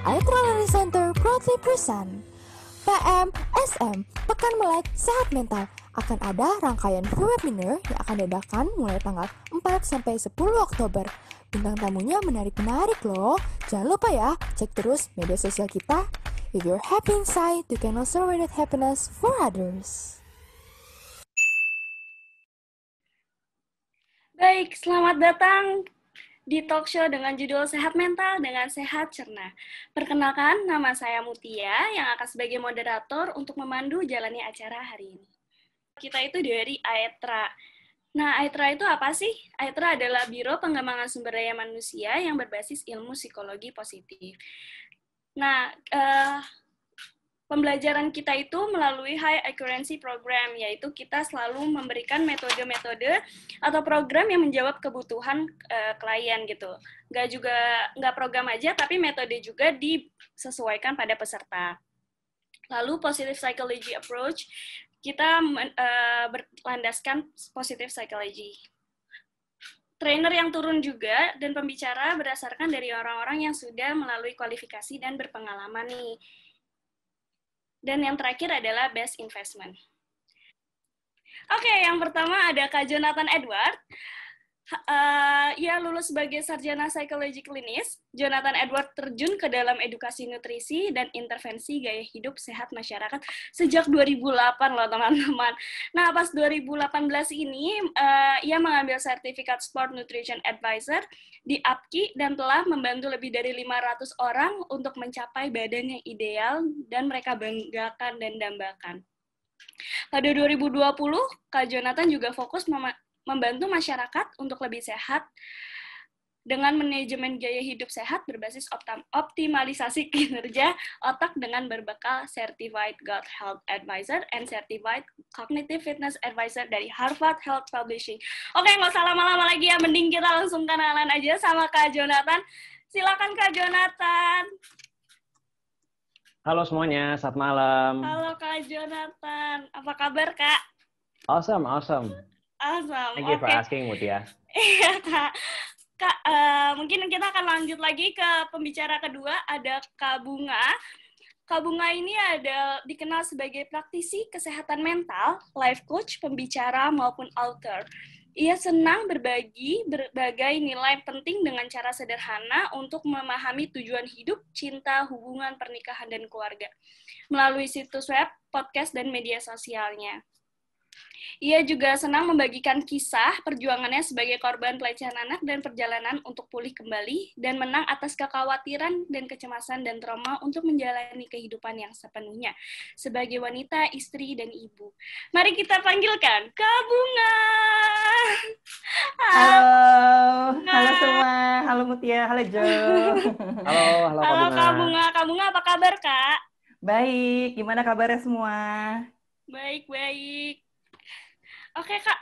Aetra Learning Center proudly present PMSM, Pekan Melek Sehat Mental. Akan ada rangkaian free webinar yang akan diadakan mulai tanggal 4-10 Oktober. Bintang tamunya menarik-menarik loh. Jangan lupa ya, cek terus media sosial kita. If you're happy inside, you can also radiate happiness for others. Baik, selamat datang di talk show dengan judul Sehat Mental dengan Sehat Cerna. Perkenalkan, nama saya Mutia yang akan sebagai moderator untuk memandu jalannya acara hari ini. Kita itu dari Aetra. Nah, Aetra itu apa sih? Aetra adalah Biro Pengembangan Sumber Daya Manusia yang berbasis ilmu psikologi positif. Nah, pembelajaran kita itu melalui High Accuracy Program, yaitu kita selalu memberikan metode-metode atau program yang menjawab kebutuhan klien gitu. Nggak program aja, tapi metode juga disesuaikan pada peserta. Lalu Positive Psychology Approach, kita berlandaskan Positive Psychology. Trainer yang turun juga dan pembicara berdasarkan dari orang-orang yang sudah melalui kualifikasi dan berpengalaman nih. Dan yang terakhir adalah best investment. Oke, yang pertama ada Kak Jonathan Edward. Ia lulus sebagai sarjana psikologi klinis. Jonathan Edward terjun ke dalam edukasi nutrisi dan intervensi gaya hidup sehat masyarakat sejak 2008 loh teman-teman. Nah, pas 2018 ini, ia mengambil sertifikat Sport Nutrition Advisor di APKI dan telah membantu lebih dari 500 orang untuk mencapai badan yang ideal dan mereka banggakan dan dambakan. Pada 2020, Kak Jonathan juga fokus membantu masyarakat untuk lebih sehat dengan manajemen gaya hidup sehat berbasis optimalisasi kinerja otak dengan berbekal Certified Gut Health Advisor and Certified Cognitive Fitness Advisor dari Harvard Health Publishing. Oke, nggak usah lama-lama lagi ya, mending kita langsung kenalan aja sama Kak Jonathan. Silakan Kak Jonathan. Halo semuanya, selamat malam. Halo Kak Jonathan, apa kabar Kak? Awesome. Awesome. Thank you for asking, Mutia. Iya Kak. Kak, mungkin kita akan lanjut lagi ke pembicara kedua, ada Kak Bunga. Kak Bunga ini dikenal sebagai praktisi kesehatan mental, life coach, pembicara, maupun author. Ia senang berbagi berbagai nilai penting dengan cara sederhana untuk memahami tujuan hidup, cinta, hubungan, pernikahan, dan keluarga melalui situs web, podcast, dan media sosialnya. Ia juga senang membagikan kisah perjuangannya sebagai korban pelecehan anak dan perjalanan untuk pulih kembali dan menang atas kekhawatiran dan kecemasan dan trauma untuk menjalani kehidupan yang sepenuhnya sebagai wanita, istri, dan ibu. Mari kita panggilkan Kak Bunga. Halo semua, halo Mutia, halo Jo. Halo Kak Bunga. Kak Bunga apa kabar Kak? Baik, gimana kabarnya semua? Baik. Oke Kak,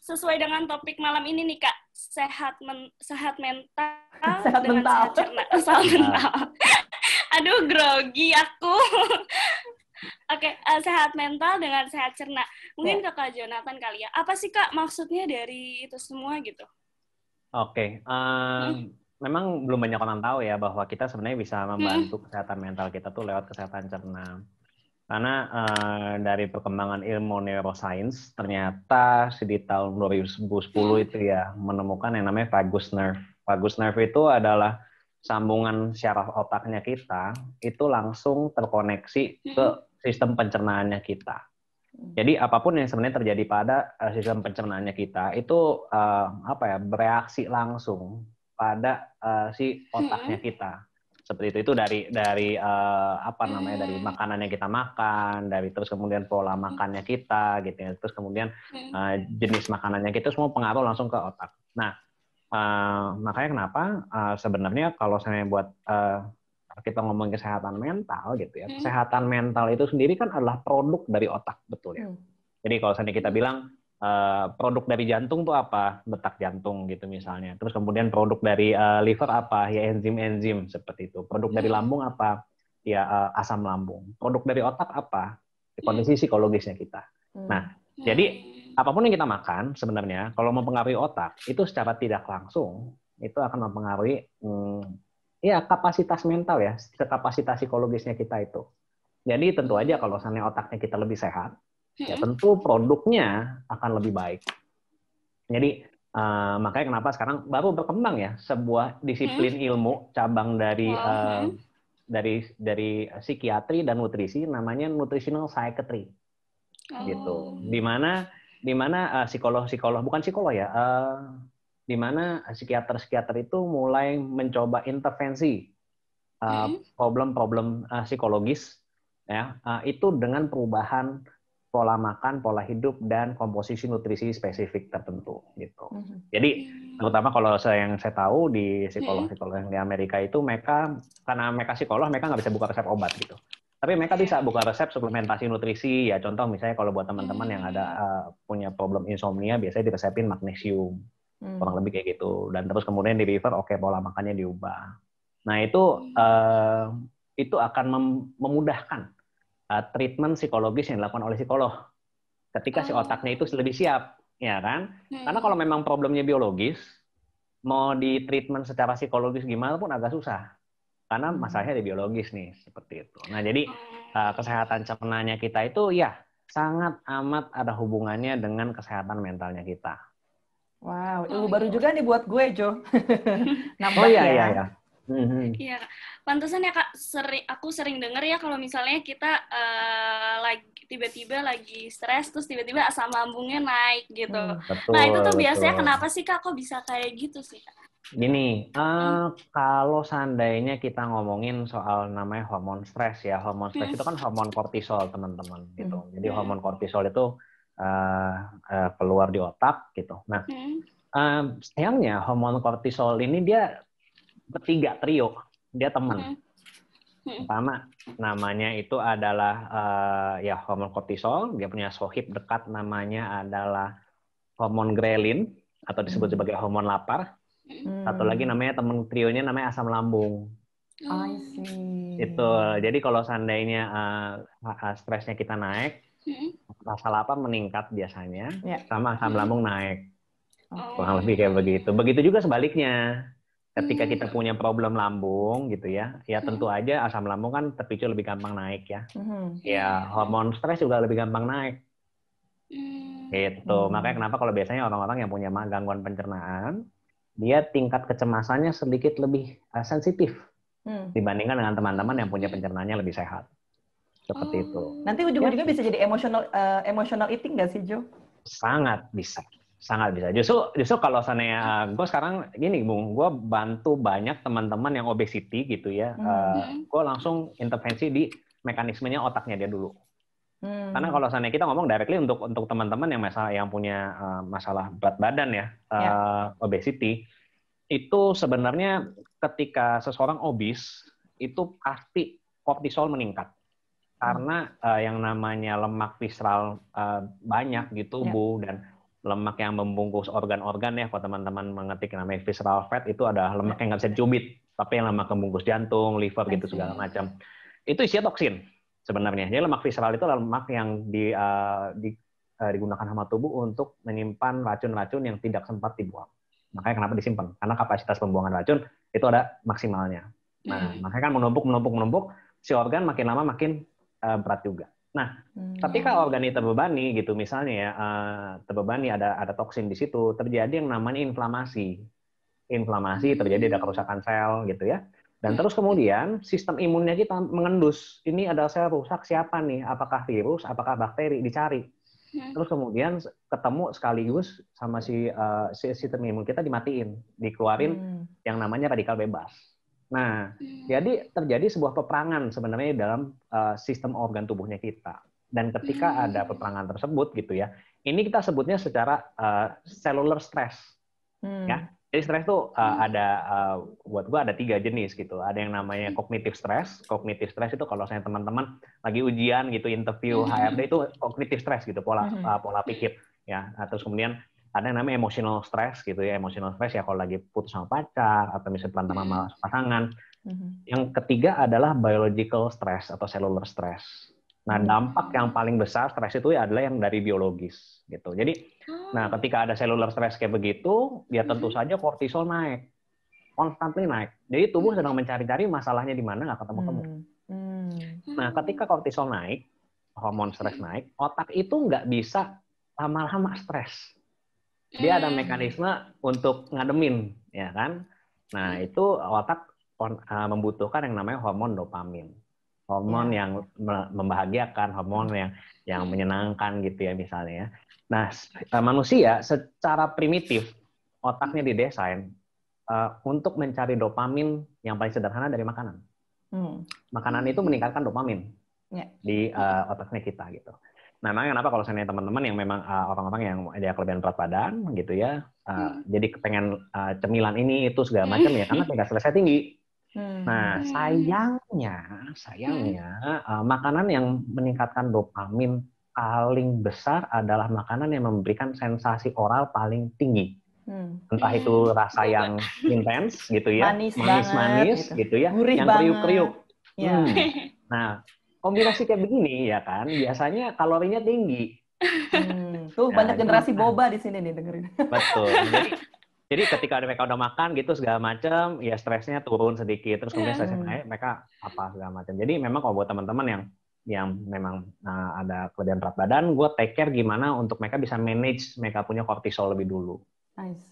sesuai dengan topik malam ini nih Kak, sehat mental Sehat dengan mental. sehat cerna. Sehat mental. Aduh, grogi aku. Oke, sehat mental dengan sehat cerna. Mungkin ke Kak Jonathan kali ya. Apa sih Kak maksudnya dari itu semua gitu? Oke, memang belum banyak orang tahu ya bahwa kita sebenarnya bisa membantu kesehatan mental kita tuh lewat kesehatan cerna. Karena dari perkembangan ilmu neuroscience, ternyata di tahun 2010 itu ya menemukan yang namanya vagus nerve. Vagus nerve itu adalah sambungan syaraf otaknya kita, itu langsung terkoneksi ke sistem pencernaannya kita. Jadi apapun yang sebenarnya terjadi pada sistem pencernaannya kita, itu bereaksi langsung pada si otaknya kita. Seperti itu dari dari makanan yang kita makan, dari terus kemudian pola makannya kita gitu ya, terus kemudian jenis makanannya kita semua pengaruh langsung ke otak. Nah, makanya kenapa sebenarnya kalau saya buat kita ngomongin kesehatan mental gitu ya, kesehatan mental itu sendiri kan adalah produk dari otak, betul ya. Jadi kalau misalnya kita bilang produk dari jantung tuh apa? Detak jantung gitu misalnya. Terus kemudian produk dari liver apa? Ya enzim-enzim seperti itu. Produk dari lambung apa? Ya asam lambung. Produk dari otak apa? Kondisi psikologisnya kita. Nah, jadi apapun yang kita makan sebenarnya kalau mempengaruhi otak itu secara tidak langsung itu akan mempengaruhi ya kapasitas mental ya, kapasitas psikologisnya kita itu. Jadi tentu aja kalau misalnya otaknya kita lebih sehat, ya tentu produknya akan lebih baik. Jadi makanya kenapa sekarang baru berkembang ya sebuah disiplin ilmu cabang dari psikiatri dan nutrisi, namanya nutritional psychiatry. Gitu. Di mana psikolog bukan psikolog ya, di mana psikiater itu mulai mencoba intervensi problem-problem psikologis ya, itu dengan perubahan pola makan, pola hidup, dan komposisi nutrisi spesifik tertentu gitu. Jadi terutama kalau yang saya tahu di psikolog yang di Amerika itu, karena mereka psikolog, mereka nggak bisa buka resep obat gitu. Tapi mereka bisa buka resep suplementasi nutrisi ya. Contoh misalnya kalau buat teman-teman yang ada punya problem insomnia, biasanya diresepin magnesium, kurang lebih kayak gitu. Dan terus kemudian di refer, oke, pola makannya diubah. Nah itu akan memudahkan treatment psikologis yang dilakukan oleh psikolog ketika si otaknya itu lebih siap, ya kan? Karena kalau memang problemnya biologis, mau di treatment secara psikologis gimana pun agak susah, karena masalahnya di biologis nih, seperti itu. Nah jadi kesehatan cernanya kita itu ya sangat amat ada hubungannya dengan kesehatan mentalnya kita. Wow, ilmu baru juga nih buat gue, Jo. Oh iya. Iya, pantesan ya Kak, aku sering dengar ya kalau misalnya kita tiba-tiba lagi stres, terus tiba-tiba asam lambungnya naik gitu. Betul, nah itu tuh biasanya kenapa sih Kak, kok bisa kayak gitu sih Kak? Gini, kalau seandainya kita ngomongin soal namanya hormon stres ya, hormon stres itu kan hormon kortisol teman-teman gitu. Jadi hormon kortisol itu keluar di otak gitu. Nah, sayangnya hormon kortisol ini dia bertiga trio, dia teman. Pertama namanya itu adalah ya hormon kortisol, dia punya sohib dekat namanya adalah hormon grelin atau disebut sebagai hormon lapar. Satu lagi namanya teman trionya namanya asam lambung. I see. Itu. Jadi kalau seandainya stresnya kita naik, rasa lapar meningkat biasanya, sama asam lambung naik. Kurang lebih kayak begitu. Begitu juga sebaliknya. Ketika kita punya problem lambung gitu ya tentu aja asam lambung kan terpicu lebih gampang naik ya. Ya hormon stres juga lebih gampang naik. Gitu. Makanya kenapa kalau biasanya orang-orang yang punya gangguan pencernaan, dia tingkat kecemasannya sedikit lebih sensitif dibandingkan dengan teman-teman yang punya pencernaannya lebih sehat. Seperti itu. Nanti ujung-ujungnya bisa jadi emotional eating nggak sih, Jo? Sangat bisa. Justru kalau seandainya gue sekarang gini, Bung, gue bantu banyak teman-teman yang obesity gitu ya. Gue langsung intervensi di mekanismenya otaknya dia dulu. Karena kalau seandainya kita ngomong directly untuk teman-teman yang punya masalah berat badan ya, obesity, itu sebenarnya ketika seseorang obes itu pasti kortisol meningkat. Karena yang namanya lemak visceral banyak di tubuh dan lemak yang membungkus organ-organ ya, kalau teman-teman mengetik namanya visceral fat, itu ada lemak yang nggak bisa dicubit, tapi yang lemak membungkus jantung, liver gitu segala macam. Itu isinya toksin sebenarnya. Jadi lemak visceral itu lemak yang digunakan sama tubuh untuk menyimpan racun-racun yang tidak sempat dibuang. Makanya kenapa disimpan? Karena kapasitas pembuangan racun itu ada maksimalnya. Nah, makanya kan menumpuk, si organ makin lama makin berat juga. Nah, ketika organ ini terbebani gitu, misalnya ya, terbebani ada toksin di situ, terjadi yang namanya inflamasi. Inflamasi terjadi, ada kerusakan sel gitu ya. Dan terus kemudian sistem imunnya kita mengendus. Ini ada sel rusak siapa nih? Apakah virus, apakah bakteri? Dicari. Terus kemudian ketemu sekaligus sama si sistem imun kita dimatiin, dikeluarin yang namanya radikal bebas. Nah, jadi terjadi sebuah peperangan sebenarnya dalam sistem organ tubuhnya kita. Dan ketika ada peperangan tersebut gitu ya, ini kita sebutnya secara cellular stress. Ya, jadi stres itu buat gua ada 3 jenis gitu. Ada yang namanya cognitive stress. Cognitive stress itu kalau saya teman-teman lagi ujian gitu, interview HRD itu cognitive stress gitu, pola pikir ya. Terus kemudian ada yang namanya emotional stress gitu ya. Emotional stress ya kalau lagi putus sama pacar atau misalnya berantem sama pasangan. Yang ketiga adalah biological stress atau cellular stress. Nah, dampak yang paling besar stres itu adalah yang dari biologis gitu. Jadi, nah ketika ada cellular stress kayak begitu, ya tentu saja kortisol naik. constantly naik. Jadi tubuh sedang mencari-cari masalahnya di mana, nggak ketemu-temu. Nah, ketika kortisol naik, hormon stres naik, otak itu nggak bisa lama-lama stres. Dia ada mekanisme untuk ngademin, ya kan? Nah, itu otak membutuhkan yang namanya hormon dopamin. Hormon yang membahagiakan, hormon yang menyenangkan gitu ya misalnya ya. Nah, manusia secara primitif otaknya didesain untuk mencari dopamin yang paling sederhana dari makanan. Makanan itu meningkatkan dopamin di otaknya kita gitu. Nah, makanya kenapa kalau saya teman-teman yang memang orang-orang yang ada kelebihan berat badan gitu ya, jadi kepengen cemilan ini itu segala macam ya karena tingkat stresnya tinggi. Nah, sayangnya makanan yang meningkatkan dopamin paling besar adalah makanan yang memberikan sensasi oral paling tinggi. Entah itu rasa yang intens gitu ya, manis-manis gitu ya, gurih yang banget. kriuk-kriuk. Ya. Nah, kombinasi kayak begini ya kan, biasanya kalorinya tinggi. Tuh banyak generasi boba di sini nih dengerin. Betul. Jadi ketika mereka udah makan gitu segala macam, ya stresnya turun sedikit, terus kemudian stresnya naik, mereka apa segala macam. Jadi memang kalau buat teman-teman yang memang ada kelebihan berat badan, gue take care gimana untuk mereka bisa manage mereka punya kortisol lebih dulu.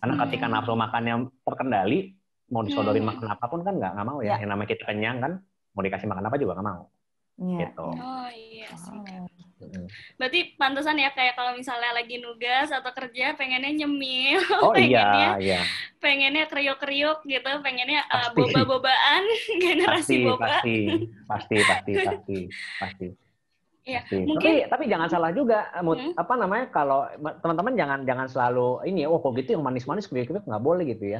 Karena ketika nafsu makannya terkendali, mau disodorin makan apapun kan nggak mau ya. Yang namanya kita kenyang kan, mau dikasih makan apa juga nggak mau. Gitu. Oh iya sih. Berarti pantesan ya kayak kalau misalnya lagi nugas atau kerja pengennya nyemil, pengennya kriuk-kriuk gitu, pengennya boba-bobaan, generasi boba. Pasti. Ya, mungkin tapi jangan salah juga, apa namanya, kalau teman-teman jangan selalu ini ya, kok gitu yang manis-manis kriuk-kriuk nggak boleh gitu ya.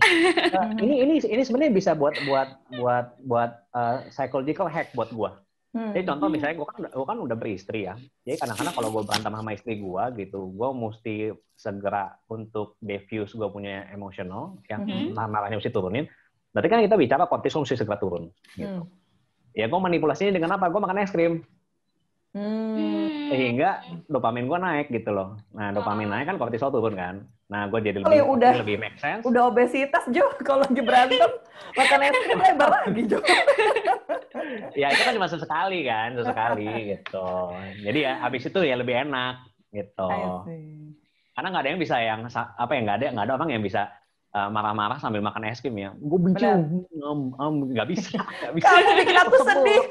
Ini sebenarnya bisa buat psychological hack buat gua. Jadi contoh misalnya gue kan udah beristri ya. Jadi kadang-kadang kalau gue berantem sama istri gue gitu, gue mesti segera untuk diffuse gue punya emosional, yang marahnya mesti turunin. Berarti kan kita bicara kortisol mesti segera turun. Gitu. Ya gue manipulasinya dengan apa? Gue makan es krim. Sehingga dopamin gue naik gitu loh. Nah dopamin naik kan kortisol turun kan. Nah gue jadi lebih make sense. Udah obesitas Jo, kalau lagi berantem makan es krim lebar lagi Jo. Ya itu kan cuma sesekali gitu. Jadi ya habis itu ya lebih enak gitu. Karena nggak ada yang bisa nggak ada orang yang bisa marah-marah sambil makan es krim ya. Gue benci, nggak bisa. Kamu bikin aku sedih.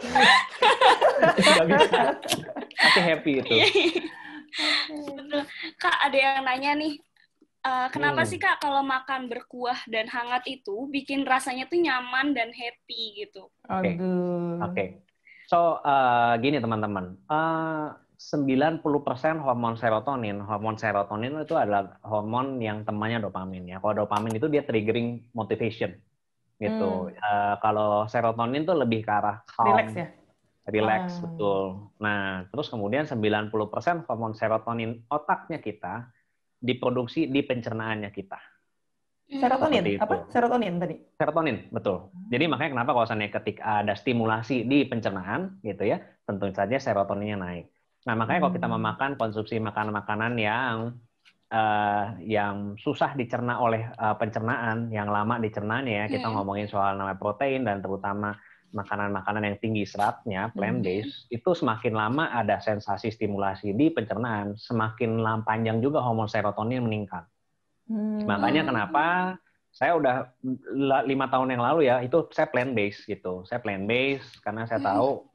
Nggak bisa. Tapi happy itu. Betul. Kak, ada yang nanya nih. Kenapa sih Kak kalau makan berkuah dan hangat itu bikin rasanya tuh nyaman dan happy gitu? Oke. So, gini teman-teman. 90% hormon serotonin. Hormon serotonin itu adalah hormon yang temannya dopamin ya. Kalau dopamin itu dia triggering motivation gitu. Kalau serotonin tuh lebih ke arah calm. Relax, betul. Nah, terus kemudian 90% hormon serotonin otaknya kita diproduksi di pencernaannya kita. Serotonin? Apa? Serotonin tadi? Serotonin, betul. Jadi makanya kenapa kalau misalnya ketika ada stimulasi di pencernaan, gitu ya, tentu saja serotoninnya naik. Nah, makanya kalau kita memakan konsumsi makanan-makanan yang susah dicerna oleh pencernaan, yang lama dicernanya ya, kita ngomongin soal namanya protein dan terutama makanan-makanan yang tinggi seratnya, plant-based, itu semakin lama ada sensasi stimulasi di pencernaan, semakin panjang juga hormon serotonin meningkat. Makanya kenapa saya udah 5 tahun yang lalu ya, itu saya plant-based gitu. Saya plant-based karena saya tahu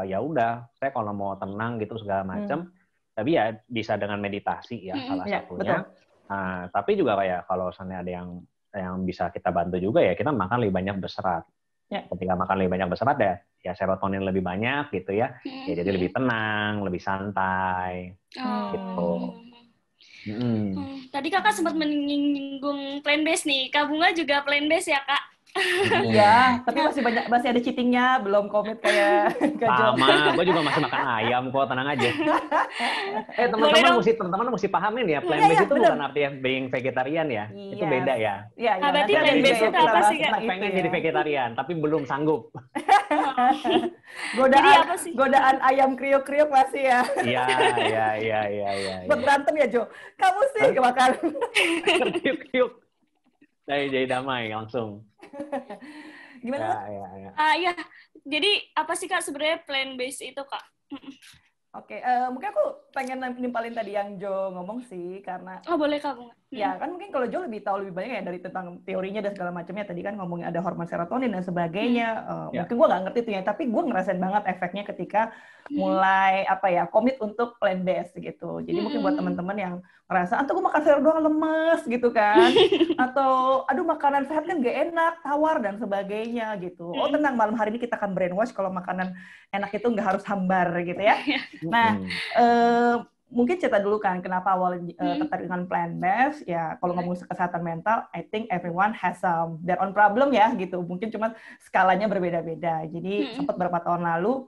ya udah, saya kalau mau tenang gitu segala macam, tapi ya bisa dengan meditasi ya salah satunya. Tapi juga kayak kalau misalnya ada yang bisa kita bantu juga ya, kita makan lebih banyak berserat. Ketika makan lebih banyak berserat ya serotonin lebih banyak gitu ya. Ya jadi lebih tenang, lebih santai. Gitu. Tadi Kakak sempat menyinggung plant-based nih. Kak Bunga juga plant-based ya, Kak? Iya, tapi masih ada cheating-nya, belum komit kayak Kak Jo. Sama, gue juga masih makan ayam kok, tenang aja. Teman-teman mesti pahamin ya, plant-based itu bukan artinya being vegetarian ya. Itu beda ya. Berarti plant-based itu apa sih, Kak? Pengen jadi vegetarian, tapi belum sanggup. Godaan ayam kriuk-kriuk masih ya. Iya. Buat berantem ya, Jo. Kamu sih kemakan. Kriuk-kriuk. Jadi damai langsung. Gimana? Ya. Ya, jadi apa sih Kak sebenarnya plant based itu Kak? Oke, mungkin aku pengen nimpalin tadi yang Jo ngomong sih, karena Oh boleh Kak, Bunga. ya kan mungkin kalau Jo lebih tahu lebih banyak ya dari tentang teorinya dan segala macamnya. Tadi kan ngomongin ada hormon serotonin dan sebagainya. Ya. Mungkin gue nggak ngerti tuh ya, tapi gue ngerasain banget efeknya ketika mulai komit untuk plant based gitu. Jadi mungkin buat teman-teman yang ngerasa, gue makan sayur doang lemes gitu kan, atau aduh makanan sehat kan gak enak, tawar dan sebagainya gitu. Oh tenang, malam hari ini kita akan brainwash kalau makanan enak itu nggak harus hambar gitu ya. Nah, mungkin cerita dulu kan kenapa awal tertarik dengan plant-based. Ya, kalau ngomong kesehatan mental, I think everyone has their own problem ya gitu. Mungkin cuma skalanya berbeda-beda. Jadi sempat beberapa tahun lalu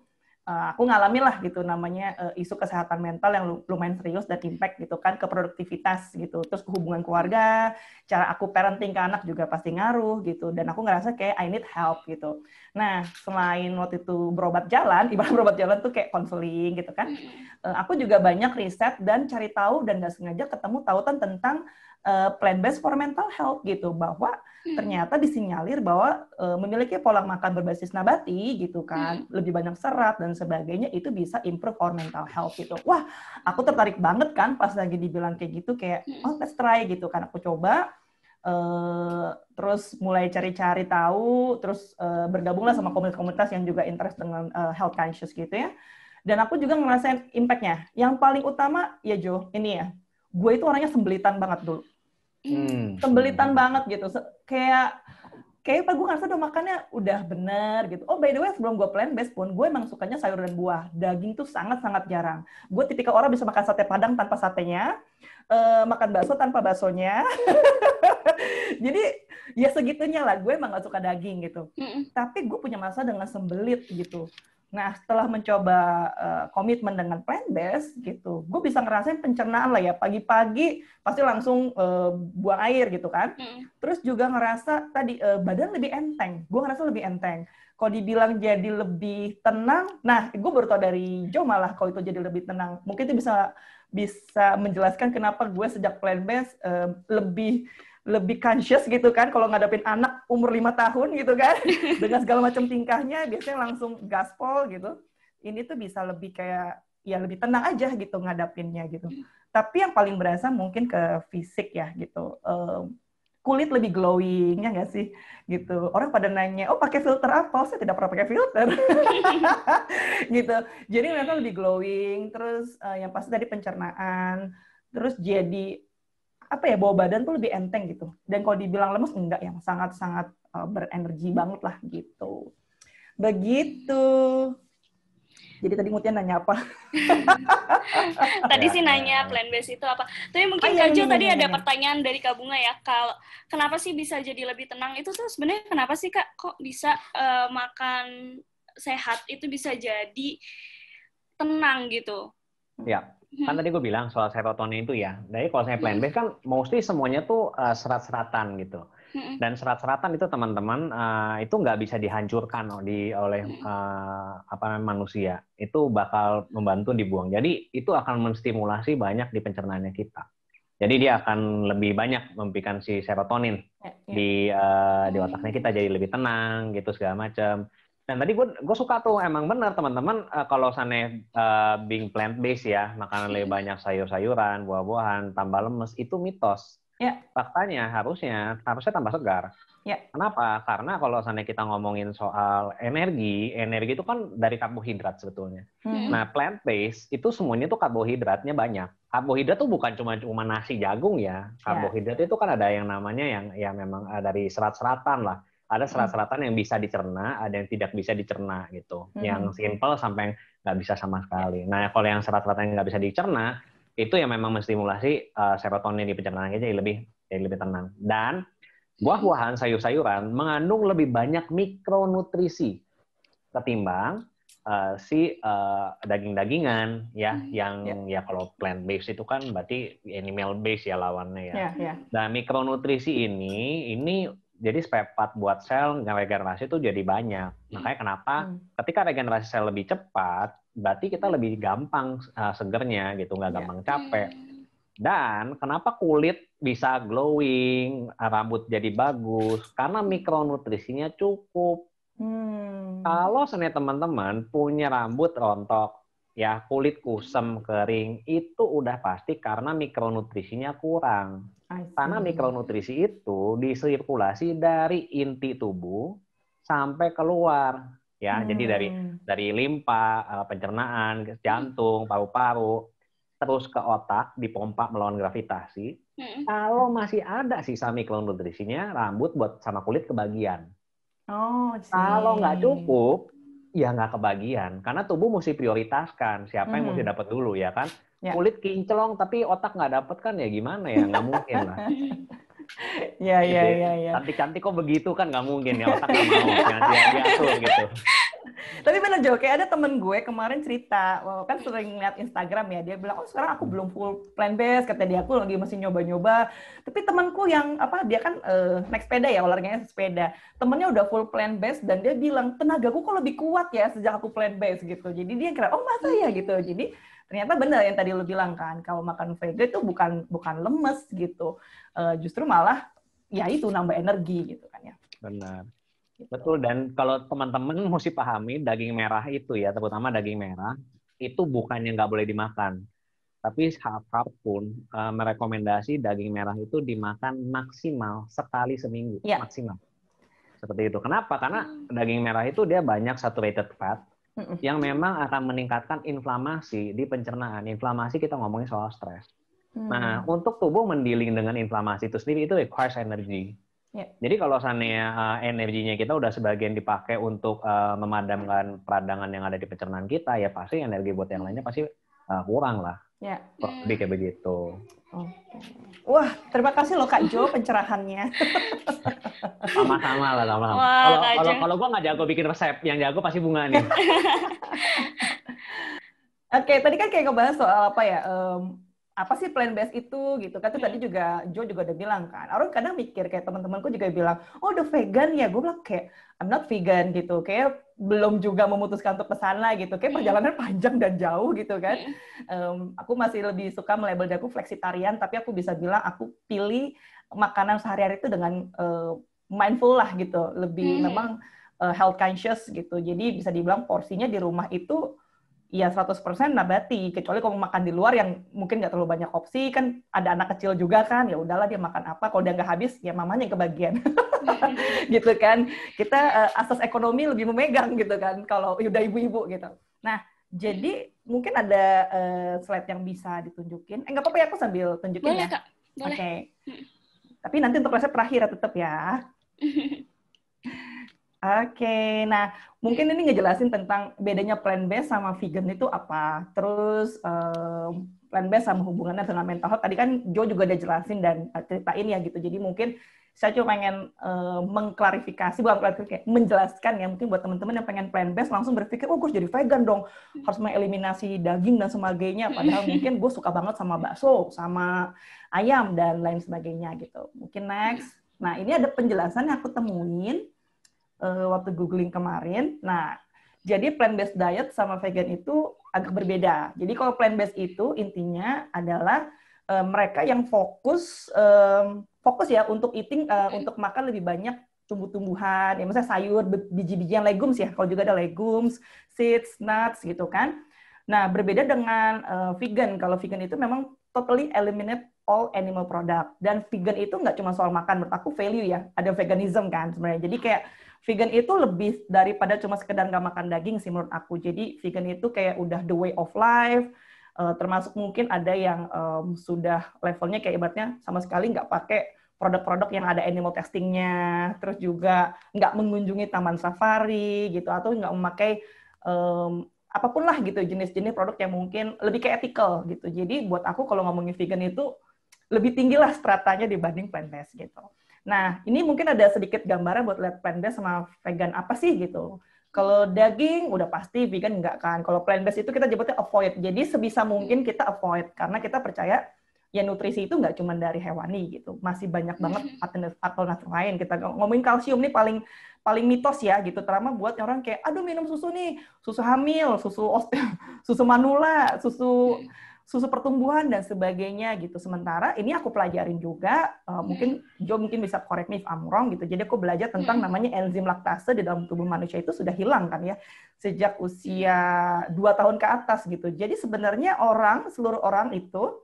aku ngalamin lah gitu namanya isu kesehatan mental yang lumayan serius dan impact gitu kan ke produktivitas gitu. Terus hubungan keluarga, cara aku parenting ke anak juga pasti ngaruh gitu. Dan aku ngerasa kayak I need help gitu. Nah, selain waktu itu berobat jalan, ibarat berobat jalan tuh kayak konseling gitu kan. Aku juga banyak riset dan cari tahu dan nggak sengaja ketemu tautan tentang plant-based for mental health gitu, bahwa ternyata disinyalir bahwa memiliki pola makan berbasis nabati gitu kan, lebih banyak serat dan sebagainya itu bisa improve our mental health gitu. Wah, aku tertarik banget kan pas lagi dibilang kayak gitu, kayak oh let's try gitu kan. Aku coba terus mulai cari-cari tahu, terus bergabunglah sama komunitas-komunitas yang juga interest dengan health conscious gitu ya. Dan aku juga ngerasain impact-nya. Yang paling utama ya Jo, ini ya, gue itu orangnya sembelitan banget dulu. Sembelitan banget gitu. Kayak gue ngerasa udah makannya udah bener gitu. Oh by the way, sebelum gue plant-based pun, gue emang sukanya sayur dan buah. Daging tuh sangat-sangat jarang. Gue tipikal orang bisa makan sate padang tanpa satenya, makan bakso tanpa baksonya. Jadi ya segitunya lah, gue emang gak suka daging gitu. Tapi gue punya masalah dengan sembelit gitu. Nah, setelah mencoba komitmen dengan plant-based gitu, gue bisa ngerasain pencernaan lah ya. Pagi-pagi pasti langsung buang air gitu kan. Terus juga ngerasa tadi badan lebih enteng. Gue ngerasa lebih enteng. Kalau dibilang jadi lebih tenang, nah gue baru tau dari Jo malah kalau itu jadi lebih tenang. Mungkin itu bisa menjelaskan kenapa gue sejak plant-based lebih conscious gitu kan, kalau ngadepin anak umur 5 tahun gitu kan, dengan segala macam tingkahnya, biasanya langsung gaspol gitu. Ini tuh bisa lebih kayak, ya lebih tenang aja gitu ngadapinnya gitu. Tapi yang paling berasa mungkin ke fisik ya gitu. Kulit lebih glowing, ya nggak sih? Gitu. Orang pada nanya, oh pakai filter apa? Saya tidak pernah pakai filter. Gitu. Jadi mereka lebih glowing, terus yang pasti tadi pencernaan, terus jadi bawa badan tuh lebih enteng gitu. Dan kalau dibilang lemes enggak, yang sangat-sangat berenergi banget lah gitu. Begitu. Jadi tadi Mutia nanya apa? Tadi sih nanya plant based itu apa. Tapi mungkin Kak Jo tadi ada pertanyaan dari Kak Bunga ya. Kenapa sih bisa jadi lebih tenang? Itu tuh sebenarnya kenapa sih Kak kok bisa makan sehat itu bisa jadi tenang gitu? Ya. Kan tadi gue bilang soal serotonin itu ya. Jadi kalau saya plant based kan mostly semuanya tuh serat-seratan gitu. Dan serat-seratan itu teman-teman itu nggak bisa dihancurkan oleh manusia. Itu bakal membantu dibuang. Jadi itu akan menstimulasi banyak di pencernaannya kita. Jadi dia akan lebih banyak memberikan si serotonin di otaknya kita, jadi lebih tenang gitu segala macam. Dan tadi gue suka tuh, emang benar teman-teman, kalau sana being plant based ya, makanan lebih banyak sayur-sayuran, buah-buahan, tambah lemes, itu mitos. Faktanya harusnya tambah segar. Kenapa? Karena kalau sana kita ngomongin soal energi itu kan dari karbohidrat sebetulnya. Nah, plant based itu semuanya tuh karbohidratnya banyak. Karbohidrat tuh bukan cuma nasi jagung ya. Karbohidrat itu kan ada yang namanya yang memang dari serat-seratan lah. Ada serat-seratan yang bisa dicerna, ada yang tidak bisa dicerna gitu. Yang simple sampai nggak bisa sama sekali. Nah, kalau yang serat-seratan yang nggak bisa dicerna, itu yang memang menstimulasi serotonin di pencernaan kita jadi lebih tenang. Dan buah-buahan, sayur-sayuran mengandung lebih banyak mikronutrisi ketimbang si daging-dagingan ya, yang ya kalau plant based itu kan berarti animal based ya lawannya ya. Nah, mikronutrisi ini jadi spare part buat sel regenerasi itu jadi banyak. Makanya kenapa ketika regenerasi sel lebih cepat, berarti kita lebih gampang segernya gitu, nggak gampang capek. Dan kenapa kulit bisa glowing, rambut jadi bagus? Karena mikronutrisinya cukup. Kalau sebenarnya teman-teman punya rambut rontok, ya kulit kusam, kering, itu udah pasti karena mikronutrisinya kurang. Karena mikronutrisi itu disirkulasi dari inti tubuh sampai keluar, ya. Jadi dari limpa, pencernaan, jantung, paru-paru, terus ke otak, dipompa melawan gravitasi. Kalau masih ada sisa mikronutrisinya, rambut buat sama kulit kebagian. Kalau nggak cukup, ya nggak kebagian. Karena tubuh mesti prioritaskan siapa yang mesti dapat dulu, ya kan? Kulit kinclong tapi otak nggak dapat kan ya gimana ya? Nggak mungkin lah. Ya. Cantik-cantik kok begitu kan nggak mungkin ya, otak nggak mau yang diatur gitu. Tapi bener Jo, kayak ada temen gue kemarin cerita, kan sering lihat Instagram ya, dia bilang, oh sekarang aku belum full plant-based, kata dia, aku lagi masih nyoba-nyoba. Tapi temanku yang, dia kan naik sepeda ya, olahraganya sepeda. Temennya udah full plant-based, dan dia bilang, tenagaku kok lebih kuat ya sejak aku plant-based gitu. Jadi dia kira, oh masa ya gitu. Jadi ternyata benar yang tadi lu bilang kan, kalau makan vegan itu bukan lemes gitu. Justru malah, ya itu nambah energi gitu kan ya. Benar. Betul, dan kalau teman-teman mesti pahami daging merah itu ya, terutama daging merah, itu bukannya nggak boleh dimakan. Tapi Harvard pun merekomendasi daging merah itu dimakan maksimal sekali seminggu, maksimal. Seperti itu. Kenapa? Karena daging merah itu dia banyak saturated fat, yang memang akan meningkatkan inflamasi di pencernaan. Inflamasi kita ngomongin soal stres. Nah, untuk tubuh mendealing dengan inflamasi itu sendiri, itu requires energy. Jadi kalau seandainya energinya kita udah sebagian dipakai untuk memadamkan peradangan yang ada di pencernaan kita, ya pasti energi buat yang lainnya pasti kurang lah. Lebih kayak begitu. Wah, terima kasih loh Kak Jo pencerahannya. Sama-sama lah, sama-sama. Kalau gue nggak jago bikin resep, yang jago pasti Bunga nih. Oke, tadi kan kayak ngebahas soal apa ya, apa sih plant-based itu gitu kan. Itu tadi juga Jo juga udah bilang kan. Orang kadang mikir kayak teman-temanku juga bilang, oh udah vegan ya. Gue bilang kayak I'm not vegan gitu. Kayak belum juga memutuskan untuk kesana gitu. Kayak perjalanan panjang dan jauh gitu kan. Aku masih lebih suka melabel aku flexitarian, tapi aku bisa bilang aku pilih makanan sehari-hari itu dengan mindful lah gitu. Lebih memang health conscious gitu. Jadi bisa dibilang porsinya di rumah itu ya 100% nabati, kecuali kalau makan di luar yang mungkin nggak terlalu banyak opsi, kan ada anak kecil juga kan, ya udahlah dia makan apa, kalau dia nggak habis, ya mamanya yang kebagian. Gitu kan. Kita asas ekonomi lebih memegang gitu kan, kalau udah ibu-ibu gitu. Nah, jadi mungkin ada slide yang bisa ditunjukin. Nggak apa-apa ya, aku sambil tunjukin. Boleh, ya. Kak. Boleh. Oke. Tapi nanti untuk resep terakhir tetap ya. Oke, nah mungkin ini ngejelasin tentang bedanya plant-based sama vegan itu apa. Terus plant-based sama hubungannya dengan mental health. Tadi kan Jo juga udah jelasin dan ceritain ya gitu. Jadi mungkin saya cuma pengen mengklarifikasi, bukan klarifikasi, menjelaskan ya. Mungkin buat teman-teman yang pengen plant-based langsung berpikir, oh gue harus jadi vegan dong. Harus mengeliminasi daging dan sebagainya. Padahal mungkin gue suka banget sama bakso, sama ayam, dan lain sebagainya gitu. Mungkin next. Nah ini ada penjelasan yang aku temuin waktu googling kemarin. Nah, jadi plant-based diet sama vegan itu agak berbeda. Jadi kalau plant-based itu intinya adalah mereka yang fokus ya untuk eating, untuk makan lebih banyak tumbuh-tumbuhan, ya misalnya sayur, biji-bijian, legumes ya. Kalau juga ada legumes, seeds, nuts gitu kan. Nah, berbeda dengan vegan. Kalau vegan itu memang totally eliminate all animal product. Dan vegan itu nggak cuma soal makan, menurut aku value ya. Ada veganism kan sebenarnya. Jadi kayak vegan itu lebih daripada cuma sekedar nggak makan daging sih menurut aku. Jadi vegan itu kayak udah the way of life, termasuk mungkin ada yang sudah levelnya kayak ibaratnya sama sekali nggak pakai produk-produk yang ada animal testingnya, terus juga nggak mengunjungi taman safari gitu, atau nggak memakai apapun lah gitu jenis-jenis produk yang mungkin lebih kayak ethical gitu. Jadi buat aku kalau ngomongin vegan itu lebih tinggi lah stratanya dibanding plant-based gitu. Nah, ini mungkin ada sedikit gambaran buat lihat plant-based sama vegan apa sih gitu. Kalau daging udah pasti, vegan enggak kan. Kalau plant-based itu kita nyebutnya avoid. Jadi sebisa mungkin kita avoid karena kita percaya ya nutrisi itu nggak cuma dari hewani gitu. Masih banyak banget alternatif lain. Kita ngomongin kalsium nih paling mitos ya gitu. Terutama buat orang kayak aduh minum susu nih, susu hamil, susu manula, susu susu pertumbuhan dan sebagainya gitu. Sementara ini aku pelajarin juga, mungkin Jo mungkin bisa correct me if I'm wrong gitu. Jadi aku belajar tentang namanya enzim laktase di dalam tubuh manusia itu sudah hilang kan ya sejak usia 2 tahun ke atas gitu. Jadi sebenarnya seluruh orang itu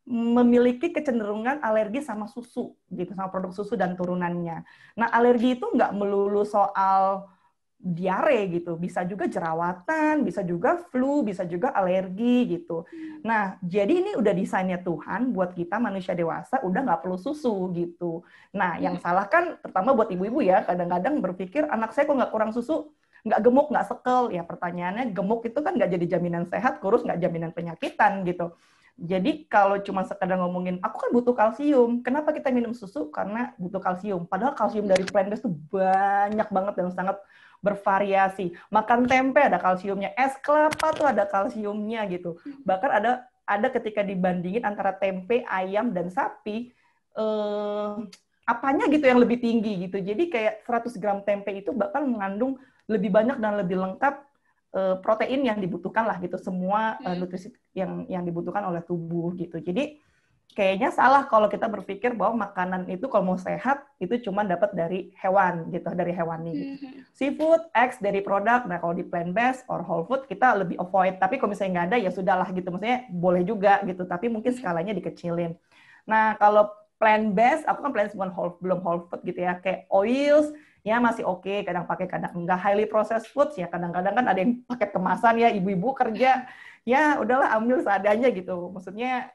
memiliki kecenderungan alergi sama susu gitu, sama produk susu dan turunannya. Nah, alergi itu nggak melulu soal diare gitu, bisa juga jerawatan, bisa juga flu, bisa juga alergi gitu. Nah, jadi ini udah desainnya Tuhan buat kita manusia dewasa udah nggak perlu susu gitu. Nah, yang salah kan terutama buat ibu-ibu ya, kadang-kadang berpikir anak saya kok nggak kurang susu, nggak gemuk, nggak sekel. Ya pertanyaannya gemuk itu kan nggak jadi jaminan sehat, kurus nggak jaminan penyakitan gitu. Jadi kalau cuma sekedar ngomongin, aku kan butuh kalsium, kenapa kita minum susu? Karena butuh kalsium. Padahal kalsium dari plant-based itu banyak banget dan sangat bervariasi. Makan tempe ada kalsiumnya, es kelapa tuh ada kalsiumnya gitu. Bahkan ada ketika dibandingin antara tempe, ayam dan sapi, apanya gitu yang lebih tinggi gitu. Jadi kayak 100 gram tempe itu bakal mengandung lebih banyak dan lebih lengkap protein yang dibutuhkan lah gitu, semua nutrisi yang dibutuhkan oleh tubuh gitu. Jadi kayaknya salah kalau kita berpikir bahwa makanan itu kalau mau sehat itu cuma dapat dari hewan gitu, dari hewani gitu. Seafood, eggs dari produk. Nah kalau di plant based or whole food kita lebih avoid. Tapi kalau misalnya nggak ada ya sudahlah gitu. Maksudnya boleh juga gitu. Tapi mungkin skalanya dikecilin. Nah kalau plant based, aku kan plant based belum whole food gitu ya. Kayak oils ya masih oke. Kadang pakai, kadang enggak. Highly processed foods ya kadang-kadang kan ada yang paket kemasan ya. Ibu-ibu kerja ya udahlah ambil seadanya gitu. Maksudnya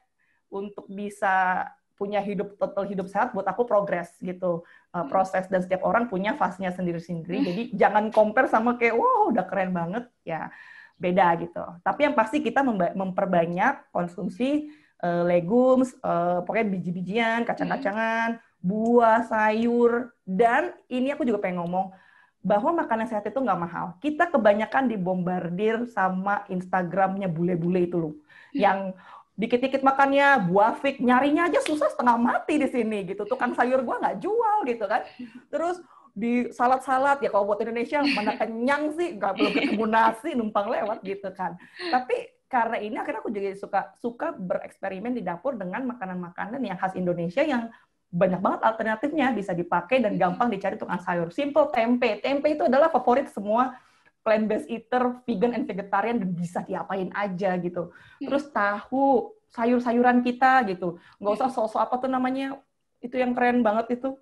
untuk bisa punya total hidup sehat buat aku progres gitu, proses, dan setiap orang punya fase-nya sendiri-sendiri. Jadi jangan compare sama kayak wow udah keren banget ya, beda gitu. Tapi yang pasti kita memperbanyak konsumsi legumes, pokoknya biji-bijian, kacang-kacangan, buah, sayur, dan ini aku juga pengen ngomong bahwa makanan sehat itu nggak mahal. Kita kebanyakan dibombardir sama Instagramnya bule-bule itu loh, yang dikit-dikit makannya, buah fig, nyarinya aja susah setengah mati di sini gitu. Tukang sayur gua nggak jual gitu kan. Terus di salad-salad ya kalau buat Indonesia mana kenyang sih, belum ketemu nasi numpang lewat gitu kan. Tapi karena ini akhirnya aku juga suka bereksperimen di dapur dengan makanan-makanan yang khas Indonesia yang banyak banget alternatifnya, bisa dipakai dan gampang dicari tukang sayur. Simple tempe. Tempe itu adalah favorit semua plant-based eater, vegan and vegetarian, dan bisa diapain aja gitu. Terus tahu, sayur-sayuran kita gitu. Nggak usah sok-sok apa tuh namanya, itu yang keren banget itu.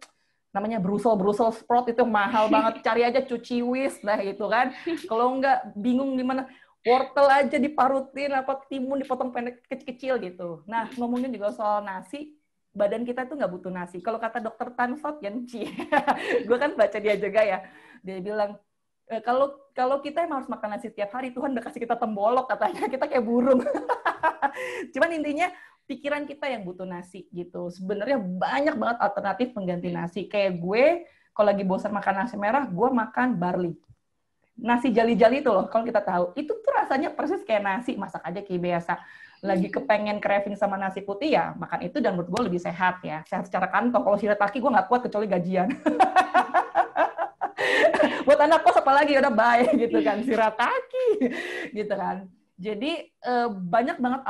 Namanya Brussels sprout, itu mahal banget. Cari aja cuciwis, nah gitu kan. Kalau nggak bingung gimana, wortel aja diparutin, timun dipotong pendek kecil-kecil gitu. Nah, ngomongin juga soal nasi, badan kita tuh nggak butuh nasi. Kalau kata dokter Tan Sot Yen Chi, gue kan baca dia juga ya, dia bilang, kalau kita emang harus makan nasi tiap hari, Tuhan udah kasih kita tembolok katanya, kita kayak burung. Cuman intinya pikiran kita yang butuh nasi gitu. Sebenarnya banyak banget alternatif pengganti nasi. Kayak gue kalau lagi bosan makan nasi merah, gue makan barley. Nasi jali-jali itu loh, kalau kita tahu, itu tuh rasanya persis kayak nasi, masak aja kayak biasa. Lagi kepengen craving sama nasi putih ya makan itu, dan menurut gue lebih sehat ya. Sehat secara kantong. Kalau shirataki gue nggak kuat kecuali gajian. Buat anak kos apalagi udah baik gitu kan, shirataki gitu kan. Jadi banyak banget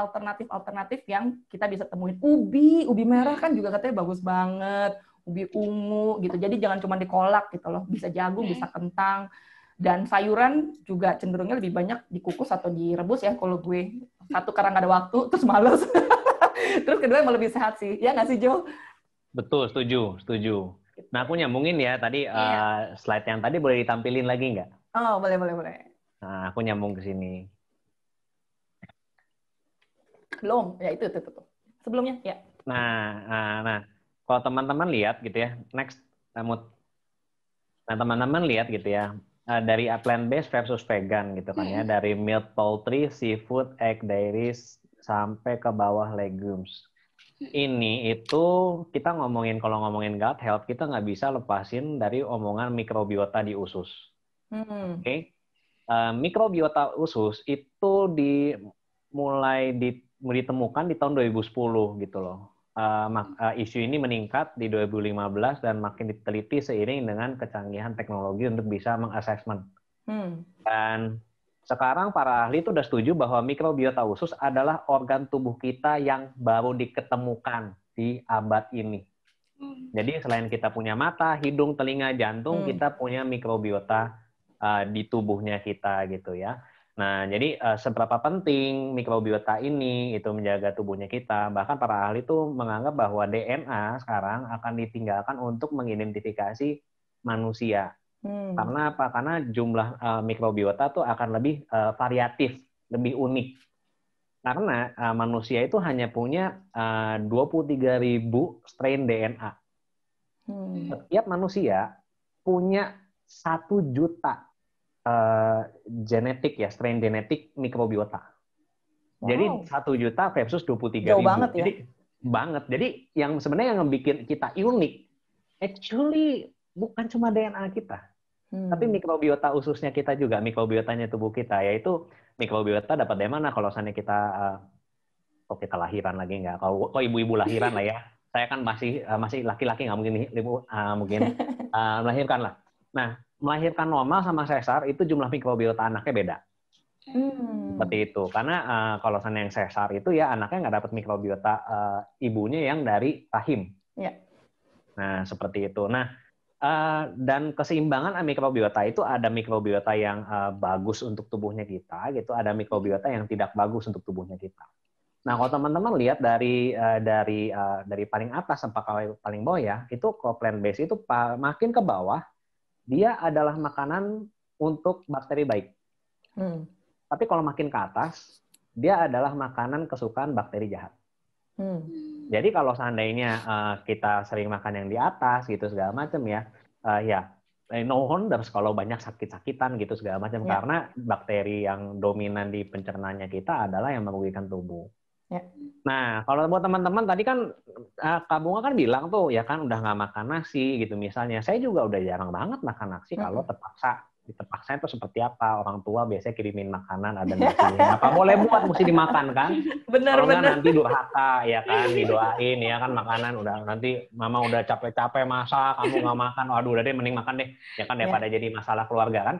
alternatif yang kita bisa temuin. Ubi merah kan juga katanya bagus banget, ubi ungu gitu. Jadi jangan cuma dikolak gitu loh, bisa jagung, bisa kentang. Dan sayuran juga cenderungnya lebih banyak dikukus atau direbus ya kalau gue. Satu karena nggak ada waktu, terus males. Terus kedua emang lebih sehat sih, ya nggak sih Jo? Betul, setuju. Nah, aku nyambungin ya tadi slide yang tadi boleh ditampilin lagi nggak? Oh, boleh. Nah, aku nyambung ke sini. Belum, ya itu. Sebelumnya, ya. Nah, kalau teman-teman lihat gitu ya, next, Mut. Nah, teman-teman lihat gitu ya, dari plant-based versus vegan gitu kan ya, dari milk, poultry, seafood, egg, dairies, sampai ke bawah legumes. Ini itu kita kalau ngomongin gut health, kita nggak bisa lepasin dari omongan mikrobiota di usus. Oke? Mikrobiota usus itu mulai ditemukan di tahun 2010 gitu loh. Isu ini meningkat di 2015 dan makin diteliti seiring dengan kecanggihan teknologi untuk bisa mengassessment. Dan sekarang para ahli itu udah setuju bahwa mikrobiota usus adalah organ tubuh kita yang baru diketemukan di abad ini. Jadi selain kita punya mata, hidung, telinga, jantung, kita punya mikrobiota di tubuhnya kita gitu ya. Nah, jadi seberapa penting mikrobiota ini itu menjaga tubuhnya kita. Bahkan para ahli itu menganggap bahwa DNA sekarang akan ditinggalkan untuk mengidentifikasi manusia. Karena apa? Karena jumlah mikrobiota tuh akan lebih variatif, lebih unik. Karena manusia itu hanya punya 23.000 strain DNA. Setiap manusia punya 1 juta genetik ya, strain genetik mikrobiota. Wow. Jadi 1 juta versus 23.000. Jauh banget ya? Jadi banget. Jadi yang sebenarnya yang bikin kita unik, actually bukan cuma DNA kita, tapi mikrobiota ususnya kita juga, mikrobiotanya tubuh kita, yaitu mikrobiota dapat dari mana? Kalau seandainya kita, kok kita lahiran lagi nggak? Kalau ibu-ibu lahiran lah ya, saya kan masih laki-laki nggak mungkin melahirkan lah. Nah, melahirkan normal sama sesar itu jumlah mikrobiota anaknya beda. Seperti itu. Karena kalau seandainya yang sesar itu ya anaknya nggak dapat mikrobiota ibunya yang dari rahim. Ya. Nah, seperti itu. Nah, dan keseimbangan mikrobiota itu ada mikrobiota yang bagus untuk tubuhnya kita, gitu. Ada mikrobiota yang tidak bagus untuk tubuhnya kita. Nah, kalau teman-teman lihat dari paling atas sampai paling bawah ya, itu kalau plant based itu makin ke bawah dia adalah makanan untuk bakteri baik. Tapi kalau makin ke atas dia adalah makanan kesukaan bakteri jahat. Jadi kalau seandainya kita sering makan yang di atas gitu segala macam ya, no wonder kalau banyak sakit-sakitan gitu segala macam karena bakteri yang dominan di pencernaannya kita adalah yang merugikan tubuh. Ya. Nah kalau buat teman-teman tadi kan Kak Bunga kan bilang tuh ya kan udah nggak makan nasi gitu misalnya. Saya juga udah jarang banget makan nasi kalau terpaksa. Terpaksa itu seperti apa? Orang tua biasanya kirimin makanan ada nasinya. Apa boleh buat mesti dimakan kan? Kalau nggak nanti durhaka ya kan, didoain ya kan makanan udah nanti mama udah capek-capek masak, kamu nggak makan, waduh udah deh mending makan deh ya kan daripada jadi masalah keluarga kan.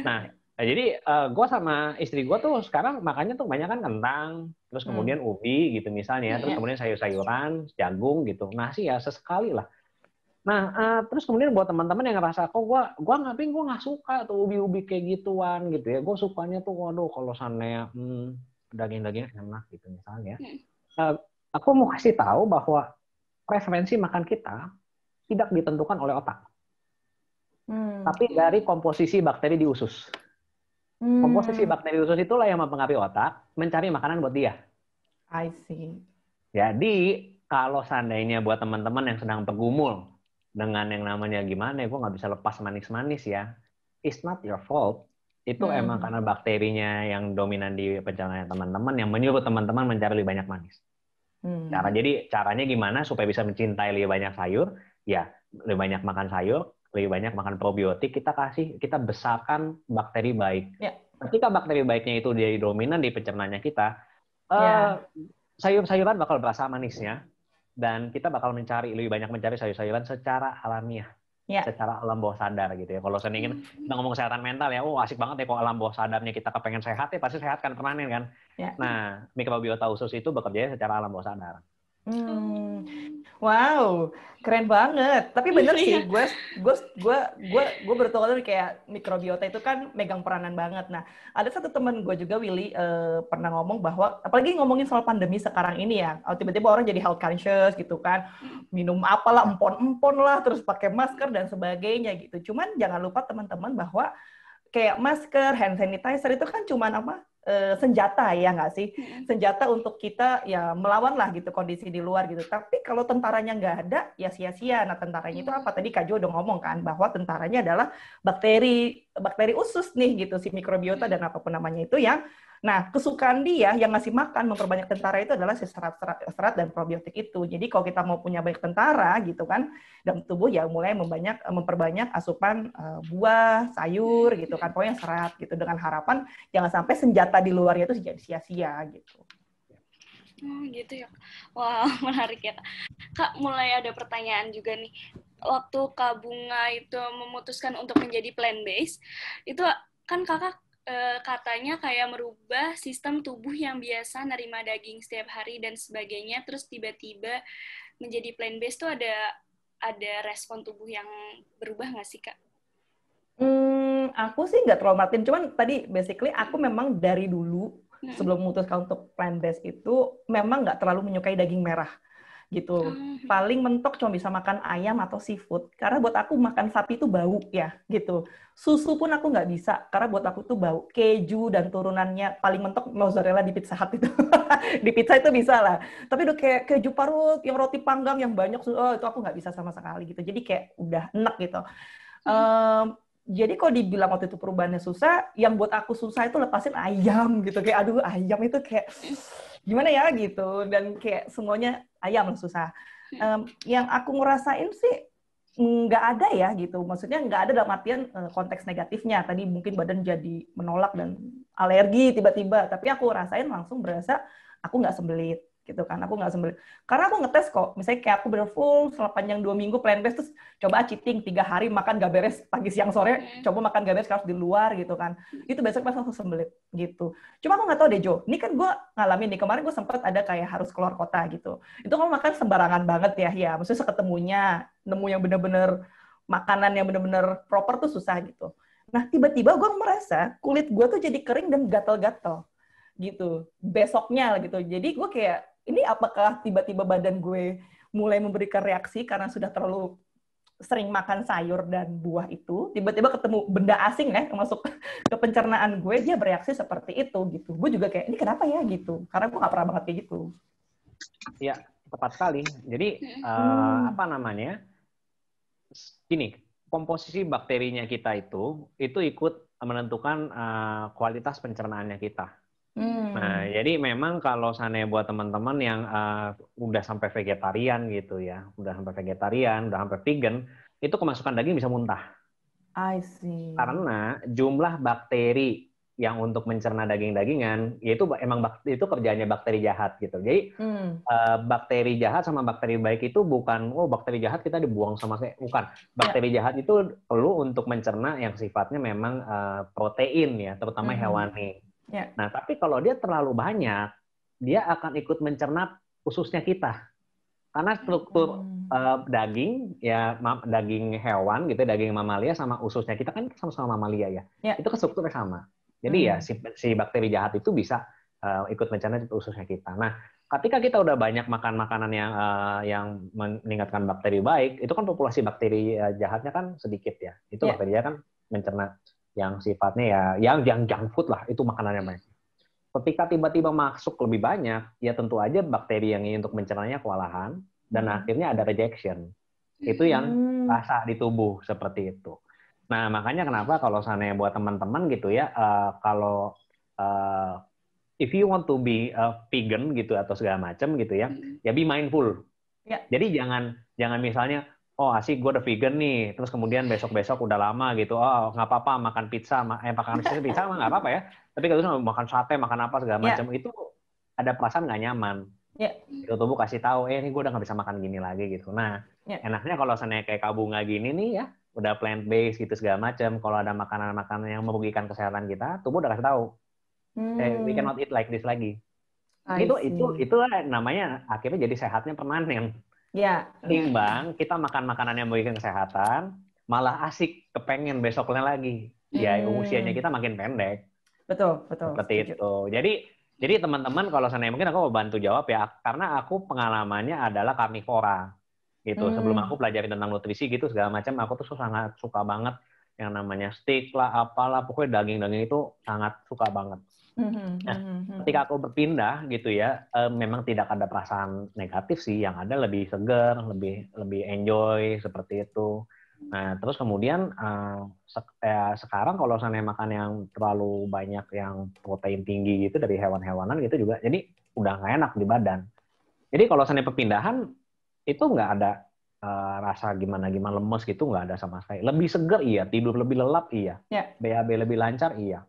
Nah jadi gue sama istri gue tuh sekarang makannya tuh banyak kan kentang, terus kemudian ubi gitu misalnya, terus kemudian sayur-sayuran, jagung gitu, nasi ya sesekali lah. Nah, terus kemudian buat teman-teman yang ngerasa, kok gue nggak suka tuh ubi-ubi kayak gituan gitu ya. Gue sukanya tuh, waduh kalau sana daging-daging enak gitu misalnya. Aku mau kasih tahu bahwa preferensi makan kita tidak ditentukan oleh otak. Tapi dari komposisi bakteri di usus. Komposisi bakteri usus itulah yang mempengaruhi otak mencari makanan buat dia. I see. Jadi, kalau seandainya buat teman-teman yang sedang bergumul dengan yang namanya gimana, gue nggak bisa lepas manis-manis ya. It's not your fault. Itu emang karena bakterinya yang dominan di pencernaan teman-teman yang menyuruh teman-teman mencari lebih banyak manis. Jadi caranya gimana supaya bisa mencintai lebih banyak sayur? Ya, lebih banyak makan sayur, lebih banyak makan probiotik. Kita besarkan bakteri baik. Yeah. Ketika bakteri baiknya itu jadi dominan di pencernaannya kita, sayur-sayuran bakal berasa manisnya. Dan kita bakal lebih banyak mencari sayur-sayuran secara alamiah, secara alam bawah sadar gitu ya. Kalau saya ingin kita ngomong kesehatan mental ya, asik banget ya kalau alam bawah sadarnya kita kepengen sehat ya pasti sehat kan permanen kan. Nah mikrobiota usus itu bekerja secara alam bawah sadar. Wow, keren banget. Tapi bener sih, gue bertualang kayak mikrobiota itu kan megang peranan banget. Nah, ada satu teman gue juga, Willy, pernah ngomong bahwa, apalagi ngomongin soal pandemi sekarang ini ya, tiba-tiba orang jadi health conscious gitu kan, minum apalah, empon-empon lah, terus pakai masker dan sebagainya gitu. Cuman jangan lupa teman-teman bahwa kayak masker, hand sanitizer itu kan cuman senjata ya nggak sih? Senjata untuk kita ya melawan lah gitu kondisi di luar gitu. Tapi kalau tentaranya nggak ada, ya sia-sia. Nah tentaranya itu apa? Tadi Kak Jo udah ngomong kan bahwa tentaranya adalah bakteri usus nih gitu, si mikrobiota dan apapun namanya itu yang, nah kesukaan dia yang ngasih makan memperbanyak tentara itu adalah si serat dan probiotik itu. Jadi kalau kita mau punya banyak tentara gitu kan dalam tubuh ya mulai memperbanyak asupan buah, sayur gitu kan, pokoknya serat gitu dengan harapan jangan sampai senjata di luarnya itu jadi sia-sia gitu. Gitu ya. Wah, menarik ya. Kak, mulai ada pertanyaan juga nih. Waktu Kak Bunga itu memutuskan untuk menjadi plant-based, itu kan kakak katanya kayak merubah sistem tubuh yang biasa nerima daging setiap hari dan sebagainya, terus tiba-tiba menjadi plant-based tuh ada respon tubuh yang berubah nggak sih, Kak? Aku sih nggak terlalu merhatiin, cuman tadi basically aku memang dari dulu sebelum memutuskan untuk plant-based itu memang nggak terlalu menyukai daging merah gitu. Paling mentok cuma bisa makan ayam atau seafood, karena buat aku makan sapi itu bau ya gitu. Susu pun aku nggak bisa, karena buat aku tuh bau. Keju dan turunannya paling mentok mozzarella di Pizza Hut itu. Di pizza itu bisa lah. Tapi udah kayak keju parut, yang roti panggang yang banyak, itu aku nggak bisa sama sekali gitu. Jadi kayak udah enak gitu. Jadi kalau dibilang waktu itu perubahannya susah, yang buat aku susah itu lepasin ayam gitu. Kayak aduh ayam itu kayak gimana ya gitu. Dan kayak semuanya ayam susah. Yang aku ngerasain sih nggak ada ya gitu. Maksudnya nggak ada dalam artian konteks negatifnya. Tadi mungkin badan jadi menolak dan alergi tiba-tiba. Tapi aku rasain langsung berasa aku nggak sembelit gitu kan. Aku nggak sembelit. Karena aku ngetes kok. Misalnya kayak aku bener full sepanjang 2 minggu plant-based, terus coba cheating 3 hari makan gak beres pagi siang sore, coba makan gak beres harus di luar gitu kan. Itu besok pas langsung sembelit gitu. Cuma aku nggak tahu deh Jo, ini kan gue ngalamin nih, kemarin gue sempat ada kayak harus keluar kota gitu. Itu kalau makan sembarangan banget ya, maksudnya seketemunya, nemu yang bener-bener makanan yang bener-bener proper tuh susah gitu. Nah tiba-tiba gue merasa kulit gue tuh jadi kering dan gatal-gatal gitu besoknya gitu. Jadi gue kayak ini apakah tiba-tiba badan gue mulai memberikan reaksi karena sudah terlalu sering makan sayur dan buah itu, tiba-tiba ketemu benda asing ya masuk ke pencernaan gue, dia bereaksi seperti itu gitu. Gue juga kayak ini kenapa ya gitu, karena gue nggak pernah banget kayak gitu. Iya, tepat sekali. Jadi apa namanya? Gini, komposisi bakterinya kita itu ikut menentukan kualitas pencernaannya kita. Nah, jadi memang kalau seandainya buat teman-teman yang udah sampai vegetarian gitu ya, udah sampai vegan, itu kemasukan daging bisa muntah. I see. Karena jumlah bakteri yang untuk mencerna daging-dagingan, yaitu emang itu kerjanya bakteri jahat gitu. Jadi bakteri jahat sama bakteri baik itu bukan, bakteri jahat kita dibuang sama bukan. Bakteri jahat itu perlu untuk mencerna yang sifatnya memang protein ya, terutama hewani. Nah, tapi kalau dia terlalu banyak, dia akan ikut mencerna ususnya kita. Karena struktur daging, ya daging hewan gitu, daging mamalia sama ususnya kita kan sama-sama mamalia ya. Itu kan strukturnya sama. Jadi ya si bakteri jahat itu bisa ikut mencerna ususnya kita. Nah, ketika kita udah banyak makan makanan yang meningkatkan bakteri baik, itu kan populasi bakteri jahatnya kan sedikit ya. Itu bakteri jahat kan mencerna yang sifatnya ya yang junk food lah, itu makanannya banyak. Ketika tiba-tiba masuk lebih banyak, ya tentu aja bakteri yang ingin untuk mencernanya kewalahan dan akhirnya ada rejection. Itu yang rasa di tubuh seperti itu. Nah, makanya kenapa kalau seandainya buat teman-teman gitu ya, kalau if you want to be vegan gitu atau segala macam gitu ya, ya be mindful. Jadi jangan misalnya asik gue udah vegan nih, terus kemudian besok-besok udah lama gitu, nggak apa-apa makan pizza mah nggak apa-apa ya, tapi kalau makan sate, makan apa segala macam, itu ada perasaan nggak nyaman. Itu tubuh kasih tahu, ini gue udah nggak bisa makan gini lagi gitu. Nah, enaknya kalau seandainya kayak Kabunga gini nih ya, udah plant based gitu segala macam, kalau ada makanan-makanan yang merugikan kesehatan kita, tubuh udah kasih tahu, we cannot eat like this lagi. Itu namanya akhirnya jadi sehatnya permanen. Timbang kita makan makanan yang merugikan kesehatan, malah asik kepengen besoknya lagi. Ya usianya kita makin pendek. Betul. Seperti itu. Jadi teman-teman kalau seandainya mungkin aku mau bantu jawab ya, karena aku pengalamannya adalah karnivora. Gitu. Sebelum aku pelajari tentang nutrisi gitu segala macam, aku tuh sangat suka banget yang namanya steak lah, apalah, pokoknya daging-daging itu sangat suka banget. Nah, ketika aku berpindah gitu ya, memang tidak ada perasaan negatif sih, yang ada lebih segar, lebih enjoy seperti itu. Nah, terus kemudian sekarang kalau seandainya makan yang terlalu banyak yang protein tinggi gitu dari hewan-hewanan gitu juga, jadi udah nggak enak di badan. Jadi kalau seandainya perpindahan itu nggak ada rasa gimana lemes gitu, nggak ada sama sekali. Lebih segar iya, tidur lebih lelap iya, BAB lebih lancar iya.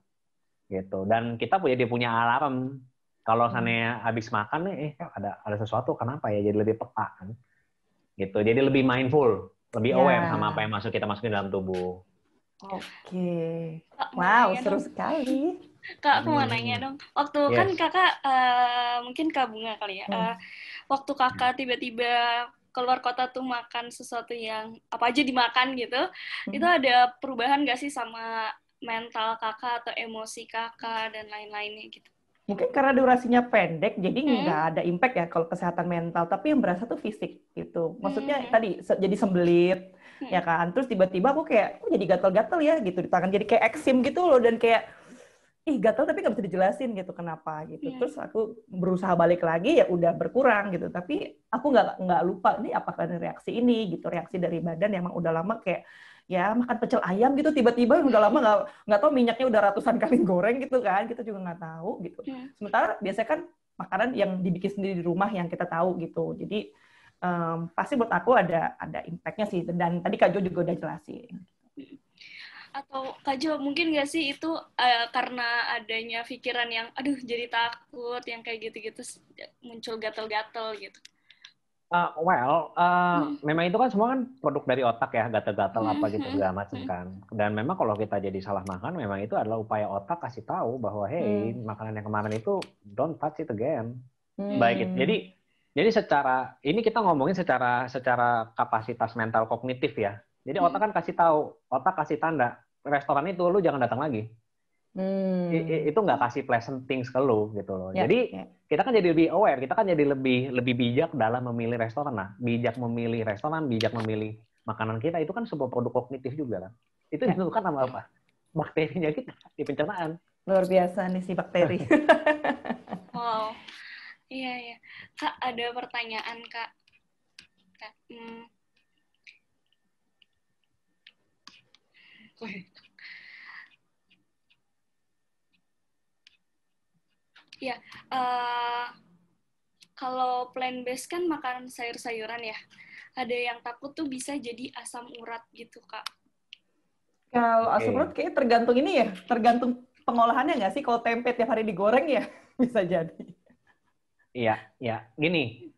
Gitu. Dan kita punya alarm kalau seandainya habis makan nih ada sesuatu, kenapa ya, jadi lebih peka kan gitu, jadi lebih mindful, lebih aware sama apa yang kita masukin dalam tubuh Oke. Kak, mau Wow, nanya seru dong. sekali. Kak, aku mau nanya dong. Waktu kan Yes. kakak, mungkin Kak Bunga kali ya. Waktu kakak tiba-tiba keluar kota tuh makan sesuatu yang apa aja dimakan gitu, itu ada perubahan nggak sih sama mental kakak atau emosi kakak dan lain-lainnya gitu? Mungkin karena durasinya pendek, jadi nggak Hmm. ada impact ya kalau kesehatan mental. Tapi yang berasa tuh fisik gitu. Maksudnya Hmm. tadi jadi sembelit, ya kan. Terus tiba-tiba aku kayak, kok jadi gatel-gatel ya gitu di tangan. Jadi kayak eksim gitu loh. Dan kayak, ih gatel tapi nggak bisa dijelasin gitu kenapa gitu. Terus aku berusaha balik lagi, ya udah berkurang gitu. Tapi aku nggak lupa, ini apakah ini reaksi ini gitu. Reaksi dari badan yang emang udah lama kayak, ya makan pecel ayam gitu tiba-tiba udah lama nggak tahu minyaknya udah ratusan kali goreng gitu kan, kita juga nggak tahu gitu. Sementara biasanya kan makanan yang dibikin sendiri di rumah yang kita tahu gitu. Jadi pasti menurut aku ada impact-nya sih, dan tadi Kak Jo juga udah jelasin. Atau Kak Jo, mungkin nggak sih itu karena adanya pikiran yang aduh jadi takut yang kayak gitu-gitu muncul gatel-gatel gitu. Memang itu kan semua kan produk dari otak ya, gatal-gatal apa gitu segala macam kan. Dan memang kalau kita jadi salah makan, memang itu adalah upaya otak kasih tahu bahwa hey, makanan yang kemarin itu don't touch it again. Baik itu. Jadi secara ini kita ngomongin secara kapasitas mental kognitif ya. Jadi otak kan kasih tahu, otak kasih tanda restoran itu lu jangan datang lagi. Itu nggak kasih pleasant things ke lu gitu loh. Jadi kita kan jadi lebih aware, kita kan jadi lebih bijak dalam memilih restoran. Nah, bijak memilih restoran, bijak memilih makanan kita itu kan sebuah produk kognitif juga kan. Itu ditentukan sama apa? Bakterinya kita di pencernaan. Luar biasa nih si bakteri. Wow. Iya. Kak, ada pertanyaan, Kak. Ya, kalau plant based kan makan sayur-sayuran ya. Ada yang takut tuh bisa jadi asam urat gitu, Kak. Kalau asam urat kayaknya tergantung ini ya, tergantung pengolahannya nggak sih? Kalau tempe tiap hari digoreng ya bisa jadi. Iya. Gini,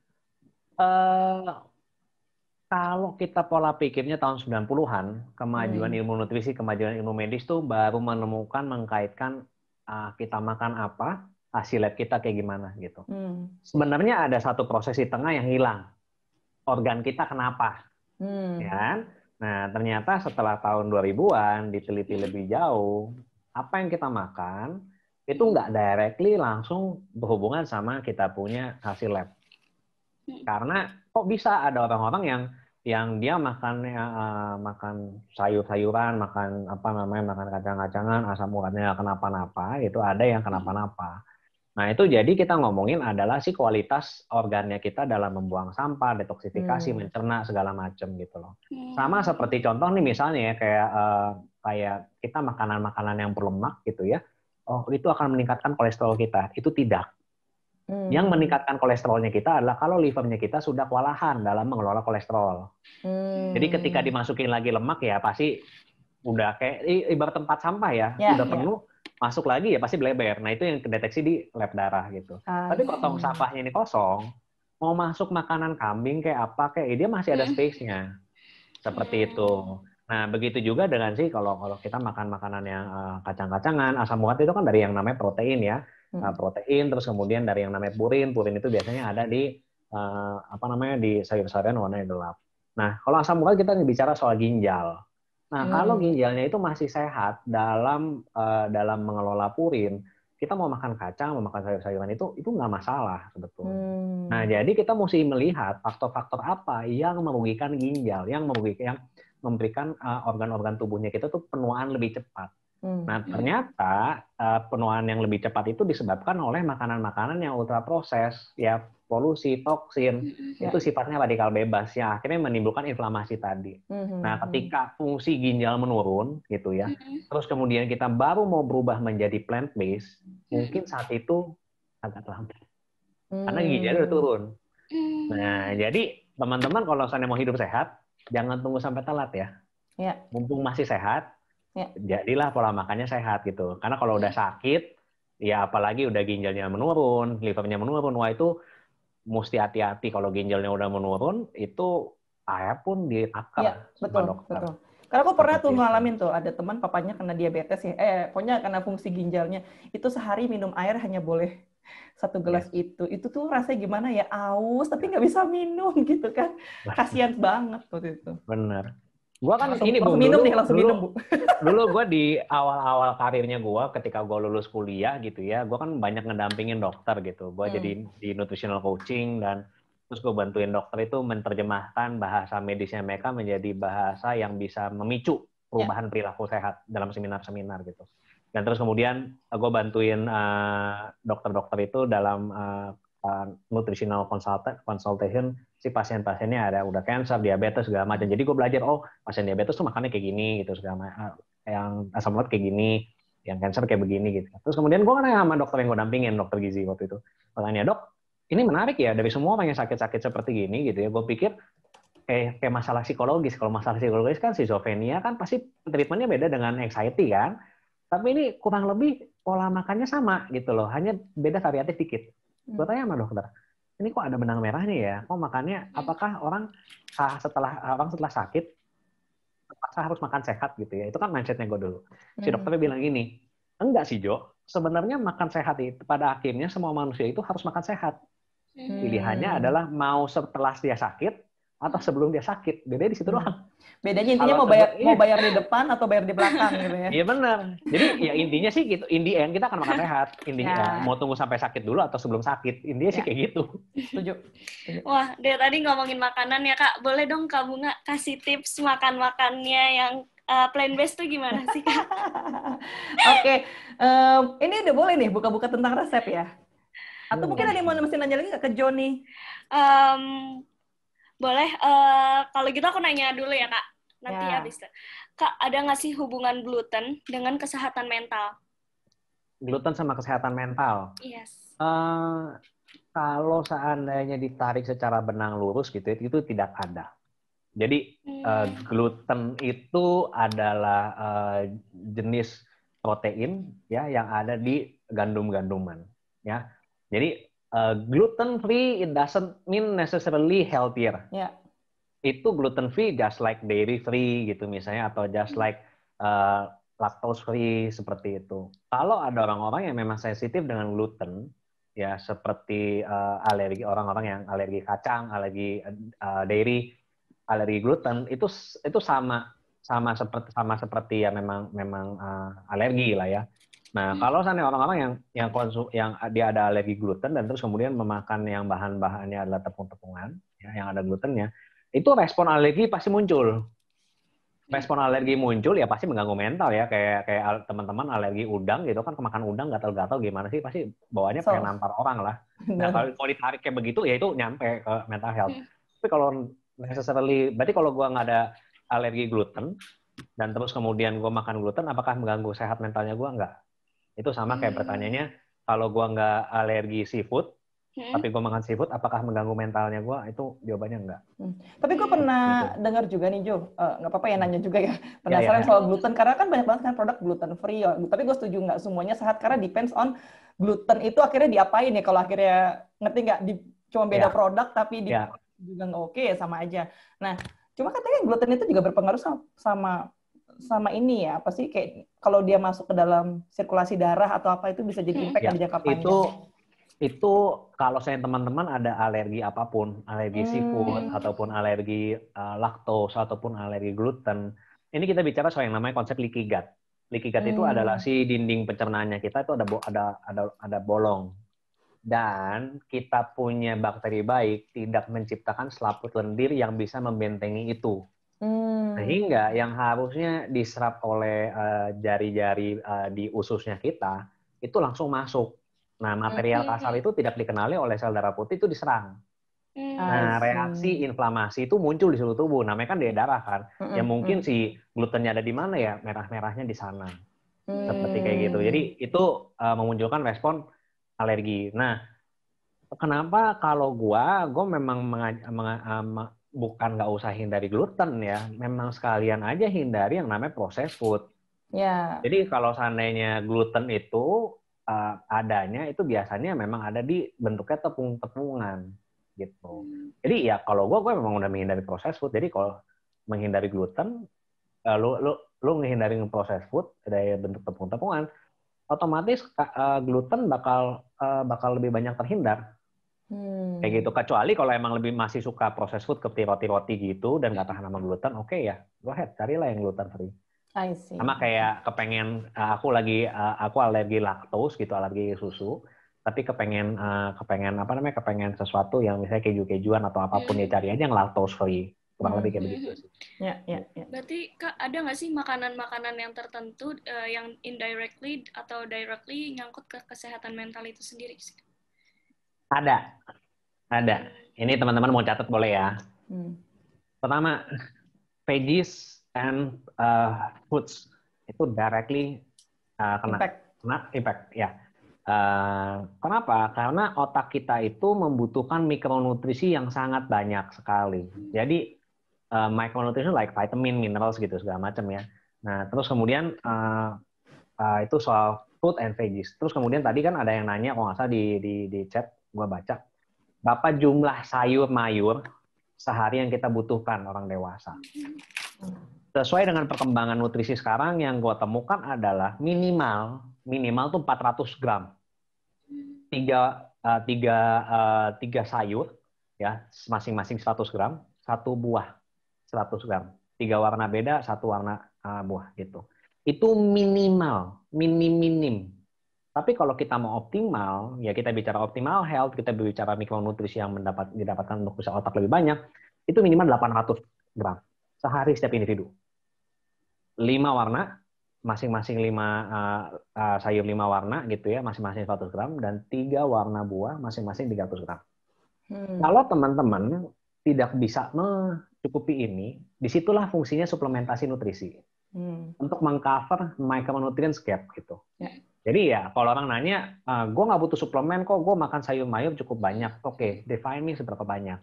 kalau kita pola pikirnya tahun 90-an, kemajuan ilmu nutrisi, kemajuan ilmu medis tuh baru menemukan, mengkaitkan kita makan apa, hasil lab kita kayak gimana gitu. Sebenarnya ada satu proses di tengah yang hilang. Organ kita kenapa? Ya. Nah, ternyata setelah tahun 2000-an diteliti lebih jauh, apa yang kita makan itu nggak directly langsung berhubungan sama kita punya hasil lab. Karena kok bisa ada orang-orang yang dia makan sayur-sayuran, makan makan kacang-kacangan, asam uratnya kenapa-napa, itu ada yang kenapa-napa. Nah, itu jadi kita ngomongin adalah si kualitas organnya kita dalam membuang sampah, detoksifikasi, mencerna segala macam gitu loh. Sama seperti contoh nih misalnya ya kayak kita makanan-makanan yang berlemak gitu ya. Oh, itu akan meningkatkan kolesterol kita. Itu tidak. Yang meningkatkan kolesterolnya kita adalah kalau livernya kita sudah kewalahan dalam mengelola kolesterol. Jadi ketika dimasukin lagi lemak ya pasti udah kayak ibarat tempat sampah ya, udah penuh, masuk lagi ya pasti bleber. Nah itu yang kedeteksi di lab darah gitu. Tapi kalau tong sampahnya ini kosong, mau masuk makanan kambing kayak apa kayak dia masih ada space-nya. Seperti itu. Nah begitu juga dengan sih kalau kita makan makanan yang kacang-kacangan, asam urat itu kan dari yang namanya protein ya. Protein, terus kemudian dari yang namanya purin itu biasanya ada di di sayur-sayuran warna gelap. Nah, kalau asam urat kita bicara soal ginjal. Nah, kalau ginjalnya itu masih sehat dalam mengelola purin, kita mau makan kacang, mau makan sayur-sayuran itu nggak masalah sebetulnya. Nah, jadi kita mesti melihat faktor-faktor apa yang merugikan ginjal, yang memberikan organ-organ tubuhnya kita tuh penuaan lebih cepat. Nah, ternyata penuaan yang lebih cepat itu disebabkan oleh makanan-makanan yang ultra proses, ya polusi, toksin, itu sifatnya radikal bebas, yang akhirnya menimbulkan inflamasi tadi. Nah, ketika fungsi ginjal menurun, gitu ya, terus kemudian kita baru mau berubah menjadi plant-based, mungkin saat itu agak lambat. Karena ginjalnya udah turun. Nah, jadi teman-teman kalau misalnya mau hidup sehat, jangan tunggu sampai telat ya. Mumpung masih sehat, jadilah pola makannya sehat gitu. Karena kalau udah sakit, ya apalagi udah ginjalnya menurun, livernya menurun, wah itu mesti hati-hati. Kalau ginjalnya udah menurun, itu ayah pun ditakar sama dokter. Betul. Karena aku pernah tuh Seperti itu. ngalamin tuh, ada teman papanya kena diabetes ya, pokoknya kena fungsi ginjalnya, itu sehari minum air hanya boleh 1 gelas itu tuh rasanya gimana ya, aus tapi nggak bisa minum gitu kan, kasihan banget waktu itu. Bener. Gua kan Langsung ini Bung, minum nih, dulu langsung dulu minum Bu. dulu gue di awal-awal karirnya gue ketika gue lulus kuliah gitu ya, gue kan banyak ngedampingin dokter gitu. Gue jadi di nutritional coaching dan terus gue bantuin dokter itu menerjemahkan bahasa medisnya mereka menjadi bahasa yang bisa memicu perubahan perilaku sehat dalam seminar-seminar gitu. Dan terus kemudian gue bantuin dokter-dokter itu dalam nutritional consultation, si pasien-pasiennya ada udah cancer, diabetes segala macam. Jadi gue belajar, oh pasien diabetes tuh makannya kayak gini gitu, segala macam. Yang asam urat kayak gini, yang cancer kayak begini gitu. Terus kemudian gue kan sama dokter yang gue dampingin, dokter gizi waktu itu. Makanya dok, ini menarik ya dari semua orang yang sakit-sakit seperti gini gitu ya. Gue pikir kayak masalah psikologis. Kalau masalah psikologis kan schizophrenia kan pasti treatmentnya beda dengan anxiety kan. Tapi ini kurang lebih pola makannya sama gitu loh, hanya beda variatif dikit. Gue tanya sama dokter, ini kok ada benang merahnya ya? Kok makannya? Apakah orang setelah sakit terpaksa harus makan sehat gitu ya? Itu kan mindsetnya gue dulu. Si dokternya bilang gini, enggak sih Jo, sebenarnya makan sehat itu pada akhirnya semua manusia itu harus makan sehat. Pilihannya adalah mau setelah dia sakit atau sebelum dia sakit. Bedanya di situ doang. Bedanya intinya mau bayar di depan atau bayar di belakang gitu ya. Iya benar. Jadi ya intinya sih gitu. In the end kita akan makan sehat. Intinya ya, mau tunggu sampai sakit dulu atau sebelum sakit. Intinya sih kayak gitu. Setuju. Wah, dari tadi ngomongin makanan ya Kak. Boleh dong Kak Bunga kasih tips makan-makannya yang plant-based tuh gimana sih Kak? Oke. Ini udah boleh nih buka-buka tentang resep ya? Atau mungkin ada yang mau mesti nanya lagi nggak ke Joni? Boleh. Kalau gitu aku nanya dulu ya Kak. Nanti habis itu. Kak, ada nggak sih hubungan gluten dengan kesehatan mental? Gluten sama kesehatan mental? Yes. Kalau seandainya ditarik secara benang lurus gitu, itu tidak ada. Jadi gluten itu adalah jenis protein ya yang ada di gandum-ganduman ya. Jadi gluten free it doesn't mean necessarily healthier. Yeah. Itu gluten free just like dairy free gitu misalnya atau just like lactose free seperti itu. Kalau ada orang-orang yang memang sensitif dengan gluten ya seperti alergi, orang-orang yang alergi kacang, alergi dairy, alergi gluten itu sama seperti ya memang alergi lah ya. Nah, kalau misalnya orang-orang yang dia ada alergi gluten dan terus kemudian memakan yang bahan-bahannya adalah tepung-tepungan ya, yang ada glutennya, itu respon alergi pasti muncul. Respon alergi muncul ya pasti mengganggu mental ya, kayak teman-teman alergi udang gitu kan, kemakan udang gatal-gatal gimana sih, pasti bawaannya pengen nampar orang lah. Nah, kalau ditarik kayak begitu ya itu nyampe ke mental health. Tapi kalau necessarily, berarti kalau gua nggak ada alergi gluten dan terus kemudian gua makan gluten, apakah mengganggu sehat mentalnya gua? Nggak. Itu sama kayak pertanyaannya, kalau gua nggak alergi seafood, tapi gue makan seafood, apakah mengganggu mentalnya gue? Itu jawabannya enggak. Tapi gue pernah dengar juga nih Jo, nggak apa-apa ya nanya juga ya, penasaran soal gluten, karena kan banyak banget kan produk gluten free, tapi gue setuju nggak semuanya sehat, karena depends on gluten itu akhirnya diapain ya, kalau akhirnya, ngerti nggak, cuma beda produk, tapi juga nggak oke ya, sama aja. Nah, cuma katanya gluten itu juga berpengaruh sama ini ya, apa sih, kayak kalau dia masuk ke dalam sirkulasi darah atau apa, itu bisa jadi impact di jangka panjang. Itu kalau saya teman-teman ada alergi apapun, alergi seafood, ataupun alergi laktose, ataupun alergi gluten, ini kita bicara soal yang namanya konsep leaky gut. Leaky gut itu adalah si dinding pencernaannya kita itu ada bolong. Dan kita punya bakteri baik tidak menciptakan selaput lendir yang bisa membentengi itu. Sehingga yang harusnya diserap oleh jari-jari di ususnya kita, itu langsung masuk. Nah, material kasar itu tidak dikenali oleh sel darah putih, itu diserang. Nah, reaksi inflamasi itu muncul di seluruh tubuh. Namanya kan di darah kan. Ya mungkin si glutennya ada di mana ya, merah-merahnya di sana. Seperti kayak gitu. Jadi itu memunculkan respon alergi. Nah, kenapa kalau gua memang bukan nggak usah hindari gluten ya, memang sekalian aja hindari yang namanya processed food. Jadi kalau seandainya gluten itu adanya itu biasanya memang ada di bentuknya tepung-tepungan gitu. Jadi ya kalau gue memang udah menghindari processed food. Jadi kalau menghindari gluten lu ngehindarin processed food dari bentuk tepung-tepungan, otomatis gluten bakal lebih banyak terhindar. Kayak gitu. Kecuali kalau emang lebih masih suka processed food seperti roti-roti gitu dan nggak tahan sama gluten, oke ya, go ahead, carilah yang gluten free. I see. Sama kayak kepengen aku alergi laktos gitu, alergi susu, tapi kepengen kepengen sesuatu yang misalnya keju-kejuan atau apapun, ya cari aja yang lactose free, kurang lebih kayak begitu sih. Ya. Berarti Kak, ada nggak sih makanan-makanan yang tertentu yang indirectly atau directly nyangkut ke kesehatan mental itu sendiri sih? Ada. Ini teman-teman mau catat boleh ya. Pertama, veggies and foods itu directly kena impact ya. Kenapa? Karena otak kita itu membutuhkan mikronutrisi yang sangat banyak sekali. Jadi micronutrition like vitamin, minerals gitu segala macam ya. Nah, terus kemudian itu soal food and veggies. Terus kemudian tadi kan ada yang nanya, kalau nggak salah di chat gua baca, berapa jumlah sayur mayur sehari yang kita butuhkan orang dewasa. Sesuai dengan perkembangan nutrisi sekarang, yang gue temukan adalah minimal tuh 400 gram. Tiga sayur, ya masing-masing 100 gram, satu buah 100 gram. 3 warna beda, 1 warna buah gitu. Itu minimal, minim. Tapi kalau kita mau optimal, ya kita bicara optimal health, kita bicara mikronutrisi yang didapatkan untuk bisa otak lebih banyak, itu minimal 800 gram sehari setiap individu. 5 warna, masing-masing 5 sayur 5 warna gitu ya, masing-masing 100 gram, dan 3 warna buah masing-masing 300 gram. Kalau teman-teman tidak bisa mencukupi ini, disitulah fungsinya suplementasi nutrisi. Untuk mengcover micronutrients gap gitu. Jadi ya kalau orang nanya, gue nggak butuh suplemen kok, gue makan sayur mayur cukup banyak. Oke, define me seberapa banyak.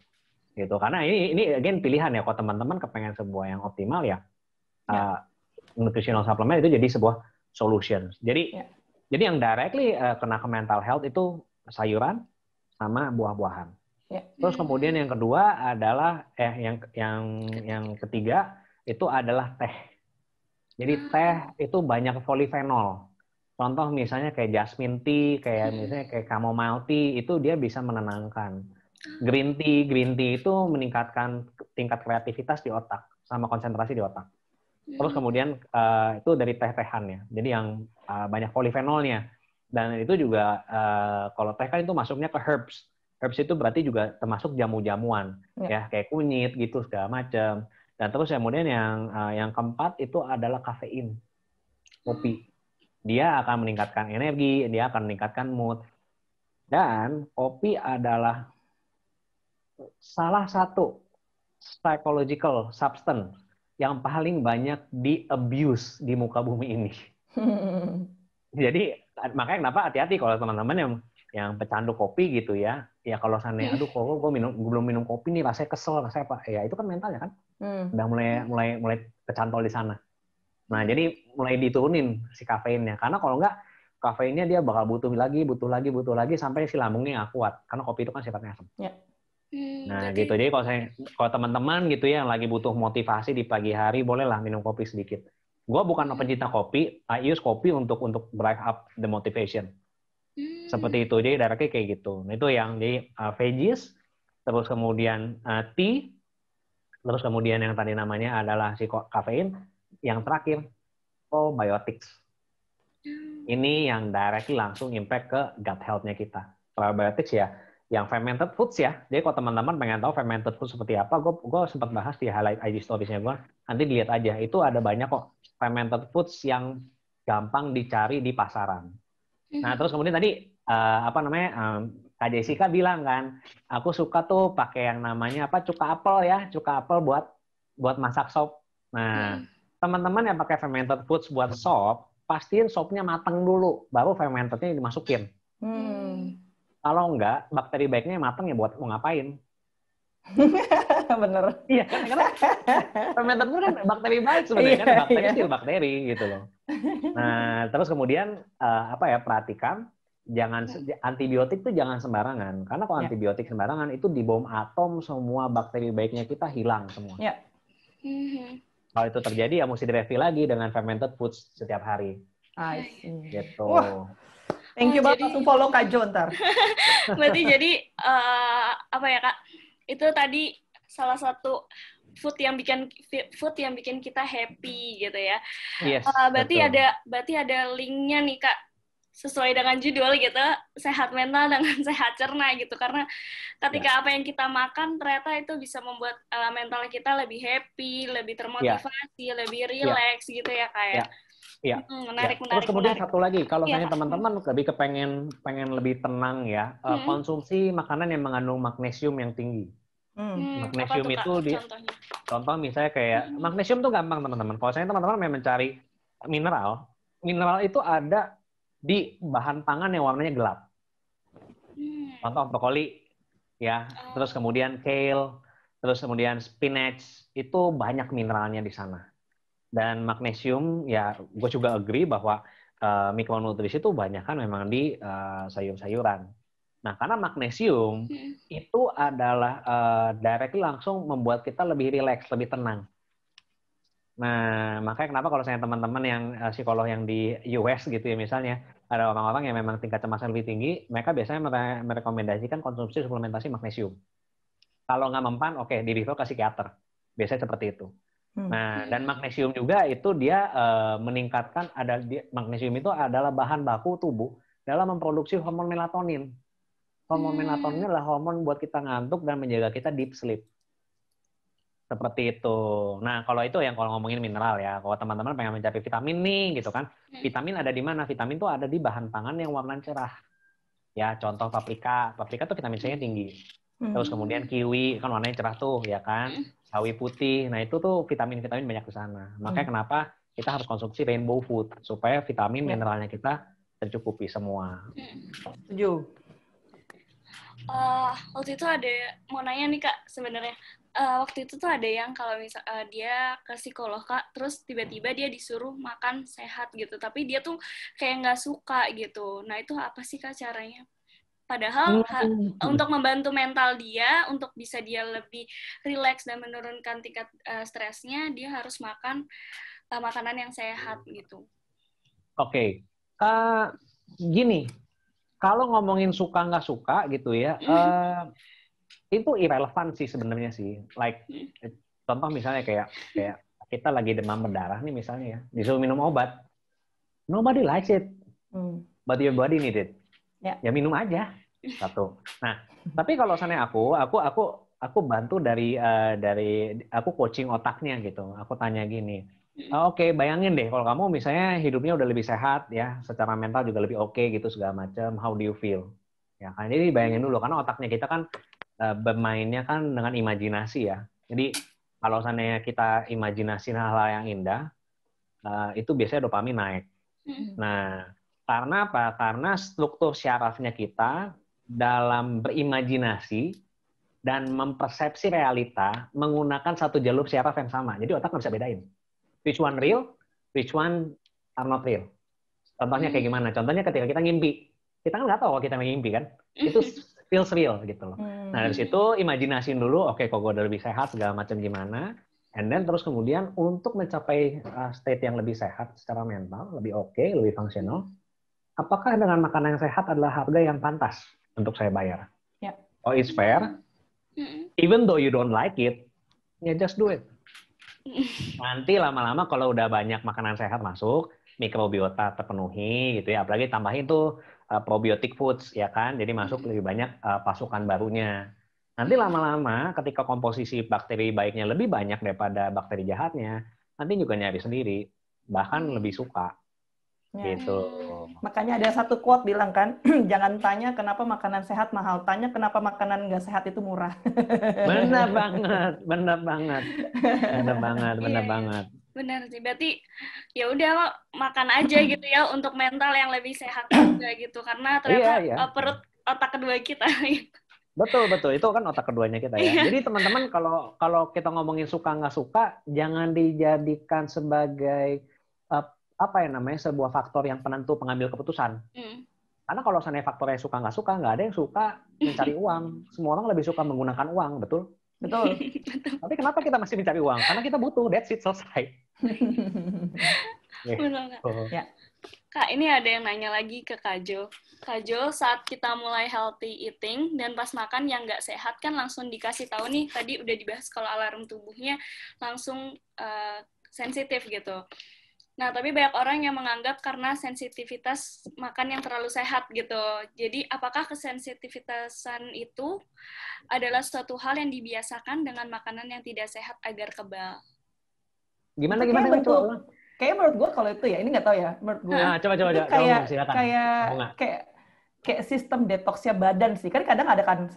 Gitu. Karena ini again pilihan ya, kalau teman-teman kepengen sebuah yang optimal ya, nutritional supplement itu jadi sebuah solution. Jadi yang directly kena ke mental health itu sayuran sama buah-buahan. Terus kemudian yang kedua adalah yang ketiga itu adalah teh. Jadi teh itu banyak polifenol. Contoh misalnya kayak jasmine tea, kayak misalnya kayak chamomile tea, itu dia bisa menenangkan. Green tea itu meningkatkan tingkat kreativitas di otak sama konsentrasi di otak. Terus kemudian itu dari teh-tehan ya. Jadi yang banyak polifenolnya. Dan itu juga kalau teh kan itu masuknya ke herbs. Herbs itu berarti juga termasuk jamu-jamuan ya, kayak kunyit gitu segala macam. Dan terus kemudian yang keempat itu adalah kafein. Kopi. Dia akan meningkatkan energi, dia akan meningkatkan mood. Dan kopi adalah salah satu psychological substance yang paling banyak di-abuse di muka bumi ini. Jadi makanya kenapa hati-hati kalau teman-teman yang pecandu kopi gitu ya. Ya kalau sana, aduh kok gue belum minum kopi nih, rasanya kesel, rasanya apa? Ya itu kan mentalnya kan. Udah mulai kecantol di sana. Nah, jadi mulai diturunin si kafeinnya. Karena kalau enggak, kafeinnya dia bakal butuh lagi sampai si lambungnya nggak kuat. Karena kopi itu kan sifatnya asam. Nah, gitu. Jadi kalau teman-teman gitu ya yang lagi butuh motivasi di pagi hari, bolehlah minum kopi sedikit. Gue bukan pencinta kopi, I use kopi untuk drive up the motivation. Seperti itu, jadi directly kayak gitu. Nah, itu yang jadi veggies, terus kemudian tea, terus kemudian yang tadi namanya adalah si kafein, yang terakhir probiotics. Ini yang directly langsung impact ke gut health-nya kita. Probiotics ya, yang fermented foods ya. Jadi kalau teman-teman pengen tahu fermented food seperti apa, gue sempat bahas di highlight IG stories-nya gue. Nanti dilihat aja, itu ada banyak kok fermented foods yang gampang dicari di pasaran. Nah, terus kemudian tadi Kak Jessica bilang kan, aku suka tuh pakai yang namanya cuka apel buat masak sop. Nah, teman-teman yang pakai fermented foods buat sop, pastiin sopnya matang dulu, baru fermentednya dimasukin. Kalau enggak, bakteri baiknya matang ya buat mau ngapain? Bener. Iya, karena fermented food kan bakteri baik sebenarnya, kan bakteri still bakteri gitu loh. Nah, terus kemudian perhatikan, jangan antibiotik tuh jangan sembarangan. Karena kalau antibiotik sembarangan itu di bom atom semua bakteri baiknya kita hilang semua. Kalau itu terjadi ya mesti direview lagi dengan fermented foods setiap hari. I see. Gitu. Wah, thank you banget, langsung follow Kak Jo ntar. Berarti jadi apa ya Kak? Itu tadi salah satu food yang bikin kita happy gitu ya. Yes, Berarti ada linknya nih Kak, sesuai dengan judul gitu, sehat mental dengan sehat cerna gitu, karena ketika apa yang kita makan ternyata itu bisa membuat mental kita lebih happy, lebih termotivasi, lebih rileks gitu ya Kak. Iya. Menarik. Terus kemudian satu lagi, kalau misalnya teman-teman lebih pengen lebih tenang ya, konsumsi makanan yang mengandung magnesium yang tinggi. Magnesium itu contoh misalnya kayak magnesium tuh gampang teman-teman. Kalau saya teman-teman mau mencari mineral itu ada di bahan pangan yang warnanya gelap. Contoh brokoli, ya. Terus kemudian kale, terus kemudian spinach, itu banyak mineralnya di sana. Dan magnesium, ya, gue juga agree bahwa mikronutrisi itu banyak kan memang di sayur-sayuran. Nah, karena magnesium itu adalah directly langsung membuat kita lebih rileks, lebih tenang. Nah, makanya kenapa kalau saya teman-teman yang psikolog yang di US gitu ya misalnya, ada orang-orang yang memang tingkat cemasan lebih tinggi, mereka biasanya merekomendasikan konsumsi suplementasi magnesium. Kalau nggak mempan, oke, di refer ke psikiater. Biasanya seperti itu. Nah, dan magnesium juga itu dia meningkatkan, magnesium itu adalah bahan baku tubuh dalam memproduksi hormon melatonin. Hormon melatonin adalah hormon buat kita ngantuk dan menjaga kita deep sleep. Seperti itu. Nah, kalau itu yang kalau ngomongin mineral ya. Kalau teman-teman pengen mencari vitamin nih, gitu kan. Vitamin ada di mana? Vitamin itu ada di bahan pangan yang warna cerah. Ya, contoh paprika. Paprika tuh vitamin C-nya tinggi. Terus kemudian kiwi, kan warnanya cerah tuh, ya kan. Sawi putih. Nah, itu tuh vitamin-vitamin banyak di sana. Makanya kenapa kita harus konsumsi rainbow food. Supaya vitamin, mineralnya kita tercukupi semua. Setuju. Waktu itu mau nanya nih Kak, sebenarnya. Waktu itu tuh ada yang kalau misal dia ke psikolog Kak, terus tiba-tiba dia disuruh makan sehat gitu, tapi dia tuh kayak nggak suka gitu. Nah itu apa sih Kak caranya? Padahal untuk membantu mental dia, untuk bisa dia lebih rileks dan menurunkan tingkat stresnya, dia harus makan makanan yang sehat gitu. Oke. Gini, kalau ngomongin suka nggak suka gitu ya, itu irrelevant sih sebenarnya sih. Like contoh misalnya kayak kita lagi demam berdarah nih misalnya ya, disuruh minum obat, nobody likes it, but your body need it. Ya minum aja satu. Nah, tapi kalau misalnya aku bantu dari aku coaching otaknya gitu. Aku tanya gini, oke, bayangin deh kalau kamu misalnya hidupnya udah lebih sehat ya, secara mental juga lebih oke gitu segala macam. How do you feel? Ya kan, jadi bayangin dulu karena otaknya kita kan bermainnya kan dengan imajinasi ya. Jadi kalau seandainya kita imajinasi hal-hal yang indah, itu biasanya dopamin naik. Nah, karena apa? Karena struktur syarafnya kita dalam berimajinasi dan mempersepsi realita menggunakan satu jalur syaraf yang sama. Jadi otak nggak bisa bedain. Which one real, which one are not real. Contohnya kayak gimana? Contohnya ketika kita ngimpi. Kita kan nggak tahu kalau kita ngimpi kan. Itu feels real gitu loh. Nah dari situ imajinasiin dulu, oke, kok gue udah lebih sehat segala macam gimana, and then terus kemudian untuk mencapai state yang lebih sehat secara mental, lebih oke, lebih fungsional, apakah dengan makanan yang sehat adalah harga yang pantas untuk saya bayar? Oh, it's fair, even though you don't like it, ya just do it. Nanti lama-lama kalau udah banyak makanan sehat masuk, mikrobiota terpenuhi gitu ya, apalagi tambahin tuh probiotic foods ya kan, jadi masuk lebih banyak pasukan barunya. Nanti lama-lama ketika komposisi bakteri baiknya lebih banyak daripada bakteri jahatnya, nanti juga nyari sendiri, bahkan lebih suka. Gitu. Makanya ada satu quote bilang kan, jangan tanya kenapa makanan sehat mahal, tanya kenapa makanan nggak sehat itu murah. Benar banget. Benar sih, berarti ya udah makan aja gitu ya untuk mental yang lebih sehat juga gitu, karena ternyata perut otak kedua kita. Betul, itu kan otak keduanya kita ya. Jadi teman-teman kalau kita ngomongin suka nggak suka, jangan dijadikan sebagai sebuah faktor yang penentu pengambil keputusan. Karena kalau seandainya faktornya suka nggak ada yang suka mencari uang. Semua orang lebih suka menggunakan uang, betul? Betul. Tapi kenapa kita masih mencari uang? Karena kita butuh, that's it, selesai. Benar, Kak. Ya. Kak, ini ada yang nanya lagi ke Kak Jo. Kak Jo, saat kita mulai healthy eating dan pas makan yang nggak sehat kan langsung dikasih tahu nih, tadi udah dibahas kalau alarm tubuhnya langsung sensitif gitu. Nah, tapi banyak orang yang menganggap karena sensitivitas makan yang terlalu sehat gitu. Jadi, apakah kesensitivitasan itu adalah suatu hal yang dibiasakan dengan makanan yang tidak sehat agar kebal? Gimana Itu gimana kayak bentuk, coba? kayak menurut gue kalau itu ya, ini nggak tahu ya, menurut gue Nah, coba itu silakan. kayak sistem detoxnya badan sih. Kan kadang ada kan,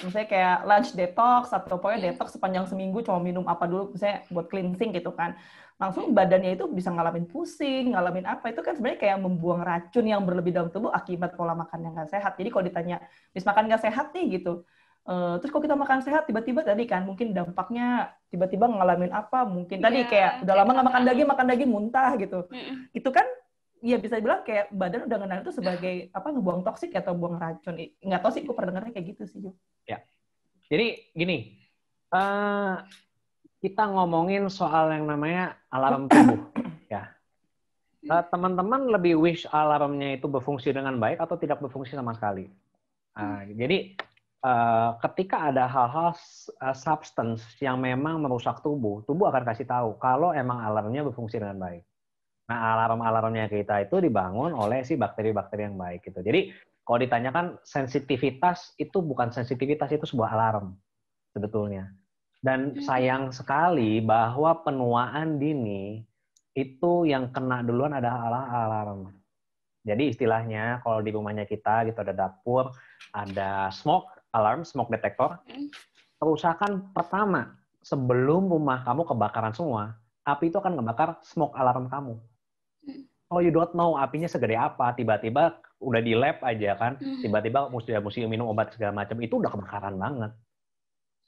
misalnya kayak lunch detox atau pokoknya detox sepanjang seminggu cuma minum apa dulu, misalnya buat cleansing gitu kan. Langsung badannya itu bisa ngalamin pusing, ngalamin apa, itu kan sebenarnya kayak membuang racun yang berlebih dalam tubuh akibat pola makan yang nggak sehat. Jadi kalau ditanya, habis makan nggak sehat nih gitu, terus kalau kita makan sehat, tiba-tiba tadi kan mungkin dampaknya tiba-tiba ngalamin apa, mungkin tadi kayak udah lama nggak makan daging muntah gitu. Itu kan ya bisa dibilang kayak badan udah ngenal itu sebagai apa, ngebuang toksik atau buang racun. Nggak tahu sih, gue pernah dengarnya kayak gitu sih, Jo. Ya. Jadi gini, kita ngomongin soal yang namanya alarm tubuh. Ya. Teman-teman lebih wish alarmnya itu berfungsi dengan baik atau tidak berfungsi sama sekali. Jadi ketika ada hal-hal substance yang memang merusak tubuh akan kasih tahu kalau emang alarmnya berfungsi dengan baik. Nah, alarm-alarmnya kita itu dibangun oleh si bakteri-bakteri yang baik gitu. Jadi, kalau ditanyakan sensitivitas, itu bukan sensitivitas, itu sebuah alarm sebetulnya. Dan sayang sekali bahwa penuaan dini itu yang kena duluan adalah alarm. Jadi istilahnya kalau di rumahnya kita gitu ada dapur, ada smoke alarm, smoke detector. Kerusakan pertama sebelum rumah kamu kebakaran semua, api itu akan ngebakar smoke alarm kamu. Oh, you don't know apinya segede apa, tiba-tiba udah di lab aja kan, tiba-tiba mesti minum obat segala macam, itu udah kebakaran banget.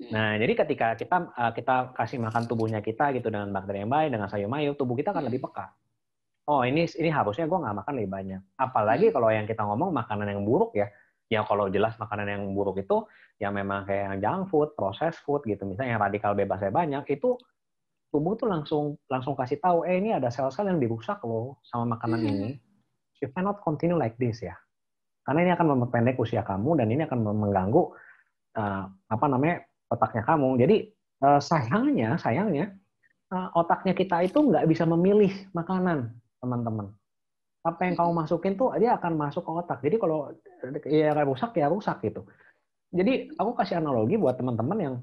Nah, jadi ketika kita kasih makan tubuhnya kita gitu dengan bakteri yang baik, dengan sayur mayur, tubuh kita akan lebih peka. Oh, ini harusnya gue nggak makan lebih banyak. Apalagi kalau yang kita ngomong makanan yang buruk ya, ya kalau jelas makanan yang buruk itu yang memang kayak yang junk food, processed food gitu, misalnya yang radikal bebasnya banyak, itu tubuh tuh langsung kasih tahu, ini ada sel-sel yang dirusak loh sama makanan ini. You cannot continue like this ya. Karena ini akan memperpendek usia kamu dan ini akan mengganggu otaknya kamu. Jadi sayangnya otaknya kita itu nggak bisa memilih makanan, teman-teman. Apa yang kamu masukin tuh dia akan masuk ke otak. Jadi kalau ya rusak gitu. Jadi aku kasih analogi buat teman-teman yang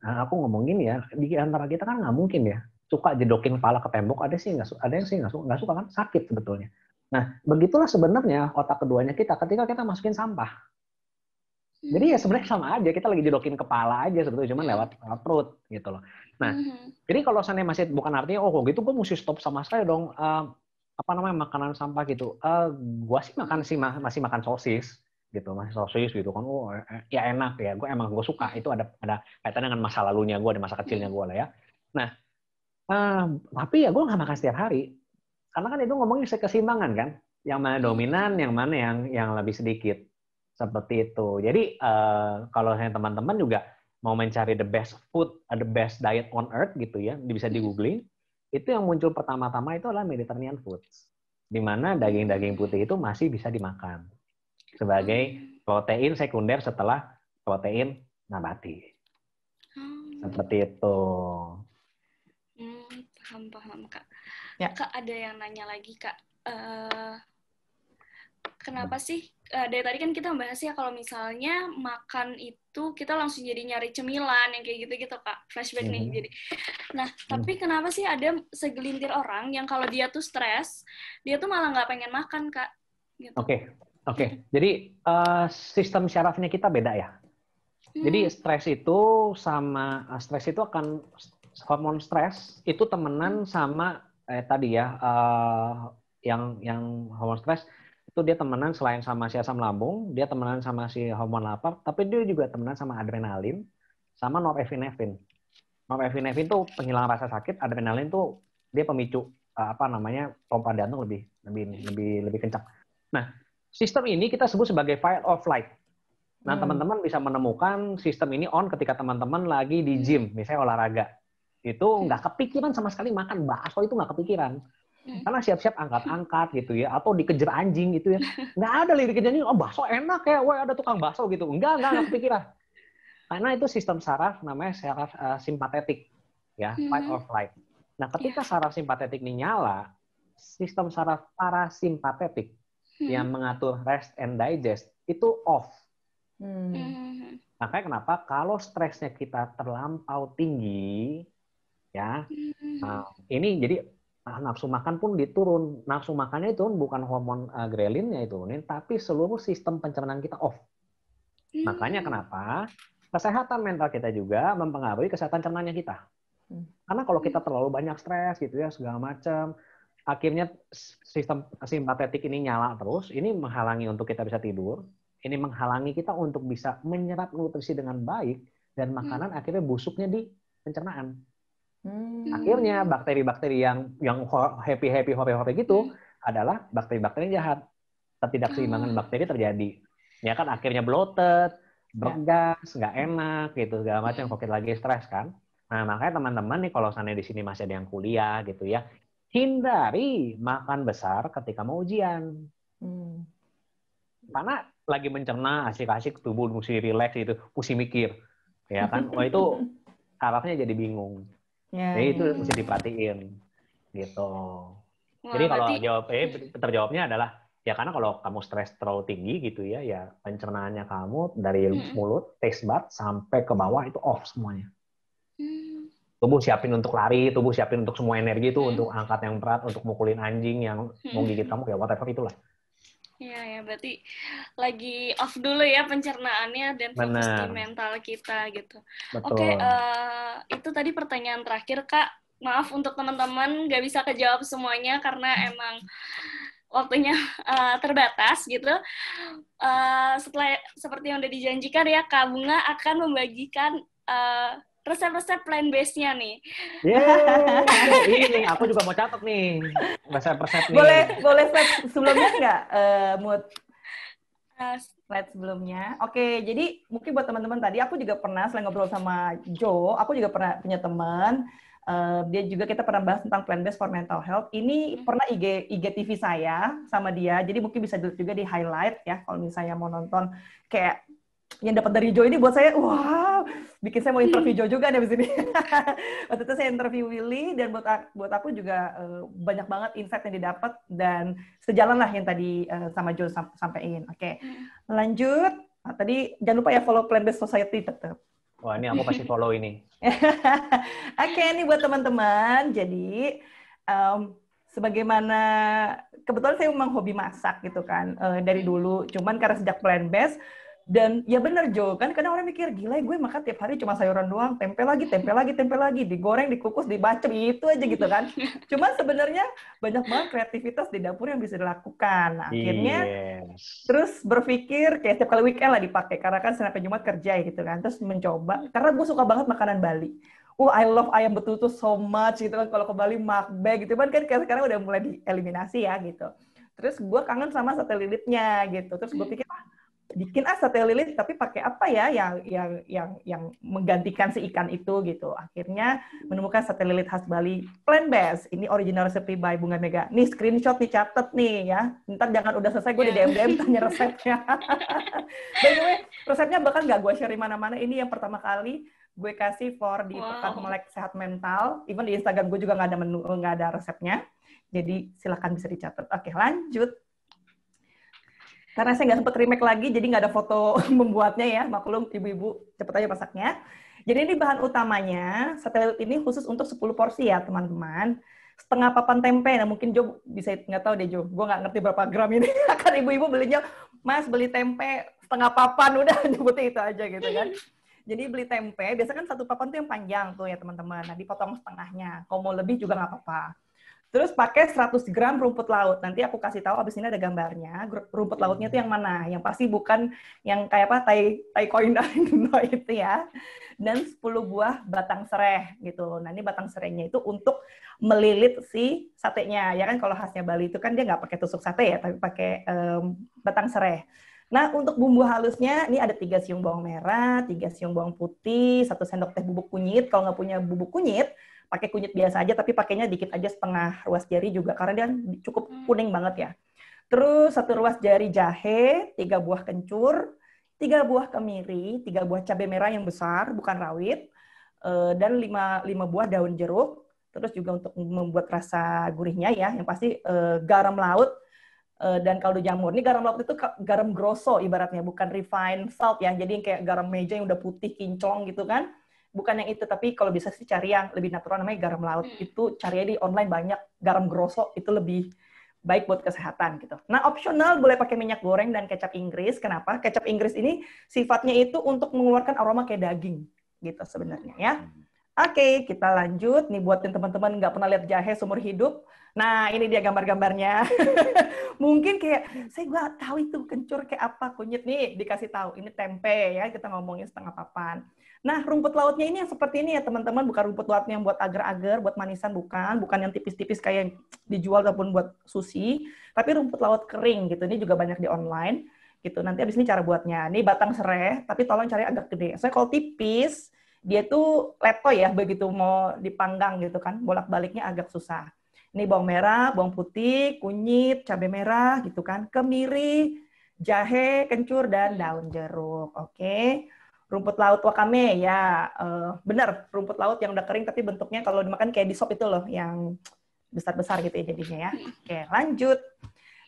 aku ngomongin ya, di antara kita kan nggak mungkin ya suka jedokin kepala ke tembok, ada yang sih nggak suka kan, sakit sebetulnya. Nah, begitulah sebenarnya otak keduanya kita ketika kita masukin sampah. Jadi ya sebenarnya sama aja, kita lagi jedokin kepala aja sebetulnya, cuma lewat perut gitu loh. Nah, jadi kalau seandainya masih bukan artinya oh gitu gue mesti stop sama sekali dong makanan sampah gitu. Gua sih masih makan sosis gitu, masih sosis gitu kan, ya enak ya, gue suka, itu ada kaitan dengan masa lalunya gue, di masa kecilnya gue lah ya. Nah, tapi ya gue nggak makan setiap hari, karena kan itu ngomongin keseimbangan kan, yang mana dominan, yang mana yang lebih sedikit, seperti itu. Jadi kalau teman-teman juga mau mencari the best food, the best diet on earth gitu ya, bisa di googling, itu yang muncul pertama-tama itu adalah Mediterranean foods, di mana daging-daging putih itu masih bisa dimakan sebagai protein sekunder setelah protein nabati. Seperti itu. Paham, Kak. Ya. Kak, ada yang nanya lagi, Kak. Kenapa sih, dari tadi kan kita membahas ya kalau misalnya makan itu kita langsung jadi nyari cemilan, yang kayak gitu-gitu, Kak. Flashback nih. Jadi. Nah, tapi kenapa sih ada segelintir orang yang kalau dia tuh stres, dia tuh malah nggak pengen makan, Kak? Gitu. Oke. Jadi sistem syarafnya kita beda ya. Jadi stres itu akan hormon stres itu temenan sama tadi ya yang hormon stres itu dia temenan selain sama si asam lambung, dia temenan sama si hormon lapar, tapi dia juga temenan sama adrenalin sama norepinefrin. Norepinefrin itu penghilang rasa sakit, adrenalin itu dia pemicu pompa jantung lebih kencang. Nah, sistem ini kita sebut sebagai fight or flight. Nah, teman-teman bisa menemukan sistem ini on ketika teman-teman lagi di gym, misalnya olahraga. Itu nggak kepikiran sama sekali makan bakso, itu nggak kepikiran. Karena siap-siap angkat-angkat gitu ya, atau dikejar anjing gitu ya. Nggak ada liriknya nih, oh bakso enak ya, wah ada tukang bakso gitu. Nggak kepikiran. Karena itu sistem saraf namanya saraf simpatetik, ya, fight or flight. Nah, ketika saraf simpatetik ini nyala, sistem saraf parasimpatetik yang mengatur rest and digest itu off. Makanya kenapa kalau stresnya kita terlampau tinggi, ya, ini jadi nafsu makan pun diturun. Nafsu makannya itu bukan hormon grelinnya itu, tapi seluruh sistem pencernaan kita off. Makanya kenapa kesehatan mental kita juga mempengaruhi kesehatan cernanya kita. Karena kalau kita terlalu banyak stres gitu ya segala macam, akhirnya sistem simpatetik ini nyala terus, ini menghalangi untuk kita bisa tidur, ini menghalangi kita untuk bisa menyerap nutrisi dengan baik, dan makanan akhirnya busuknya di pencernaan. Akhirnya bakteri-bakteri yang happy hore gitu adalah bakteri-bakteri jahat. Ketidakseimbangan bakteri terjadi. Ya kan akhirnya bloated, bergas, nggak enak gitu segala macam kalau kita lagi stres kan. Nah, makanya teman-teman nih kalau sana di sini masih ada yang kuliah gitu ya, hindari makan besar ketika mau ujian. Karena lagi mencerna, asik-asik tubuh mesti rileks itu, mesti mikir. Ya kan? Wah itu sarafnya jadi bingung. Jadi itu mesti diperhatiin gitu. Jadi kalau terjawabnya adalah ya karena kalau kamu stres terlalu tinggi gitu ya, ya pencernaannya kamu dari mulut, taste bud sampai ke bawah itu off semuanya. Tubuh siapin untuk lari, tubuh siapin untuk semua energi itu untuk angkat yang berat, untuk mukulin anjing yang mau gigit kamu ya whatever itulah. Iya ya, berarti lagi off dulu ya pencernaannya dan fokus di mental kita gitu. Oke, itu tadi pertanyaan terakhir Kak. Maaf untuk teman-teman nggak bisa kejawab semuanya karena emang waktunya terbatas gitu. Setelah seperti yang udah dijanjikan ya, Kak Bunga akan membagikan resep-resep plant-based-nya nih. Ini nih, aku juga mau catat nih resep-resep nih. Boleh slide sebelumnya nggak, Mut? Slide sebelumnya. Oke, jadi mungkin buat teman-teman tadi, aku juga pernah selain ngobrol sama Joe, aku juga pernah punya teman. Kita pernah bahas tentang plant-based for mental health. Ini pernah IGTV saya sama dia, jadi mungkin bisa juga di highlight ya kalau misalnya mau nonton kayak yang dapat dari Joe ini buat saya, wow, bikin saya mau interview Joe juga nih di sini. Waktu itu saya interview Willy dan buat aku juga banyak banget insight yang didapat dan sejalan lah yang tadi sama Joe sampaikan. Oke, lanjut. Tadi jangan lupa ya follow Plant Based Society tetap. Wah, ini aku pasti follow ini. Oke, ini buat teman-teman. Jadi sebagaimana kebetulan saya memang hobi masak gitu kan dari dulu. Cuman karena sejak plant based. Dan ya bener Jo, kan kadang orang mikir, gila gue makan tiap hari cuma sayuran doang, tempe lagi, digoreng, dikukus, dibacem, itu aja gitu kan. Cuman sebenarnya banyak banget kreativitas di dapur yang bisa dilakukan. Nah, akhirnya terus berpikir, kayak setiap kali weekend lah dipakai, karena kan Senin sampai Jumat kerja gitu kan. Terus mencoba, karena gue suka banget makanan Bali. I love ayam betutu so much gitu kan, kalau ke Bali makbek gitu kan sekarang udah mulai dieliminasi ya gitu. Terus gue kangen sama sate lilitnya gitu. Terus gue pikir, bikin sate lilit tapi pakai apa ya yang menggantikan si ikan itu gitu. Akhirnya menemukan sate lilit khas Bali plant based. Ini original recipe by Bunga Mega. Nih screenshot dicatat nih ya. Ntar jangan udah selesai gue di DM tanya resepnya. By the way, resepnya bahkan nggak gue share di mana-mana. Ini yang pertama kali gue kasih di Pekan Melek Sehat Mental. Even di Instagram gue juga nggak ada resepnya. Jadi silakan bisa dicatat. Oke, lanjut. Karena saya nggak sempat remake lagi, jadi nggak ada foto membuatnya ya. Maklum, ibu-ibu cepet aja masaknya. Jadi ini bahan utamanya, sate lilit ini khusus untuk 10 porsi ya, teman-teman. Setengah papan tempe, nah mungkin Jo bisa, nggak tahu deh Jo, gue nggak ngerti berapa gram ini. Kan ibu-ibu belinya, Mas beli tempe setengah papan, udah nyebutnya itu aja gitu kan. Jadi beli tempe, biasa kan satu papan tuh yang panjang tuh ya teman-teman. Nah dipotong setengahnya, kalau mau lebih juga nggak apa-apa. Terus pakai 100 gram rumput laut. Nanti aku kasih tahu abis ini ada gambarnya. Rumput lautnya itu yang mana? Yang pasti bukan yang kayak apa tai koin itu ya. Dan 10 buah batang sereh gitu. Nah ini batang serehnya itu untuk melilit si satenya. Ya kan kalau khasnya Bali itu kan dia nggak pakai tusuk sate ya, tapi pakai batang sereh. Nah, untuk bumbu halusnya, ini ada 3 siung bawang merah, 3 siung bawang putih, 1 sendok teh bubuk kunyit. Kalau nggak punya bubuk kunyit, pakai kunyit biasa aja, tapi pakainya dikit aja, setengah ruas jari juga, karena dia cukup kuning banget ya. Terus 1 ruas jari jahe, 3 buah kencur, 3 buah kemiri, 3 buah cabai merah yang besar, bukan rawit, dan 5 buah daun jeruk. Terus juga untuk membuat rasa gurihnya ya, yang pasti garam laut, dan kaldu jamur. Ini garam laut itu garam grosso ibaratnya, bukan refined salt ya. Jadi kayak garam meja yang udah putih kinclong gitu kan. Bukan yang itu, tapi kalau bisa sih cari yang lebih natural, namanya garam laut. Itu carinya di online banyak, garam grosso itu lebih baik buat kesehatan gitu. Nah, opsional boleh pakai minyak goreng dan kecap Inggris. Kenapa? Kecap Inggris ini sifatnya itu untuk mengeluarkan aroma kayak daging gitu sebenarnya ya. Oke, kita lanjut. Nih buatin teman-teman nggak pernah lihat jahe seumur hidup. Nah, ini dia gambar-gambarnya. Mungkin kayak, saya nggak tahu itu kencur kayak apa, kunyit nih dikasih tahu. Ini tempe ya, kita ngomongin setengah papan. Nah, rumput lautnya ini yang seperti ini ya teman-teman, bukan rumput lautnya yang buat agar-agar, buat manisan, bukan yang tipis-tipis kayak yang dijual ataupun buat sushi, tapi rumput laut kering gitu. Ini juga banyak di online gitu. Nanti abis ini cara buatnya. Ini batang serai, tapi tolong cari agak gede. Saya kalau tipis, dia tuh letoy ya, begitu mau dipanggang gitu kan, bolak-baliknya agak susah. Ini bawang merah, bawang putih, kunyit, cabai merah gitu kan, kemiri, jahe, kencur, dan daun jeruk. Oke. Rumput laut wakame ya, benar, rumput laut yang udah kering tapi bentuknya kalau dimakan kayak di sop itu loh, yang besar-besar gitu ya jadinya ya. Oke, lanjut.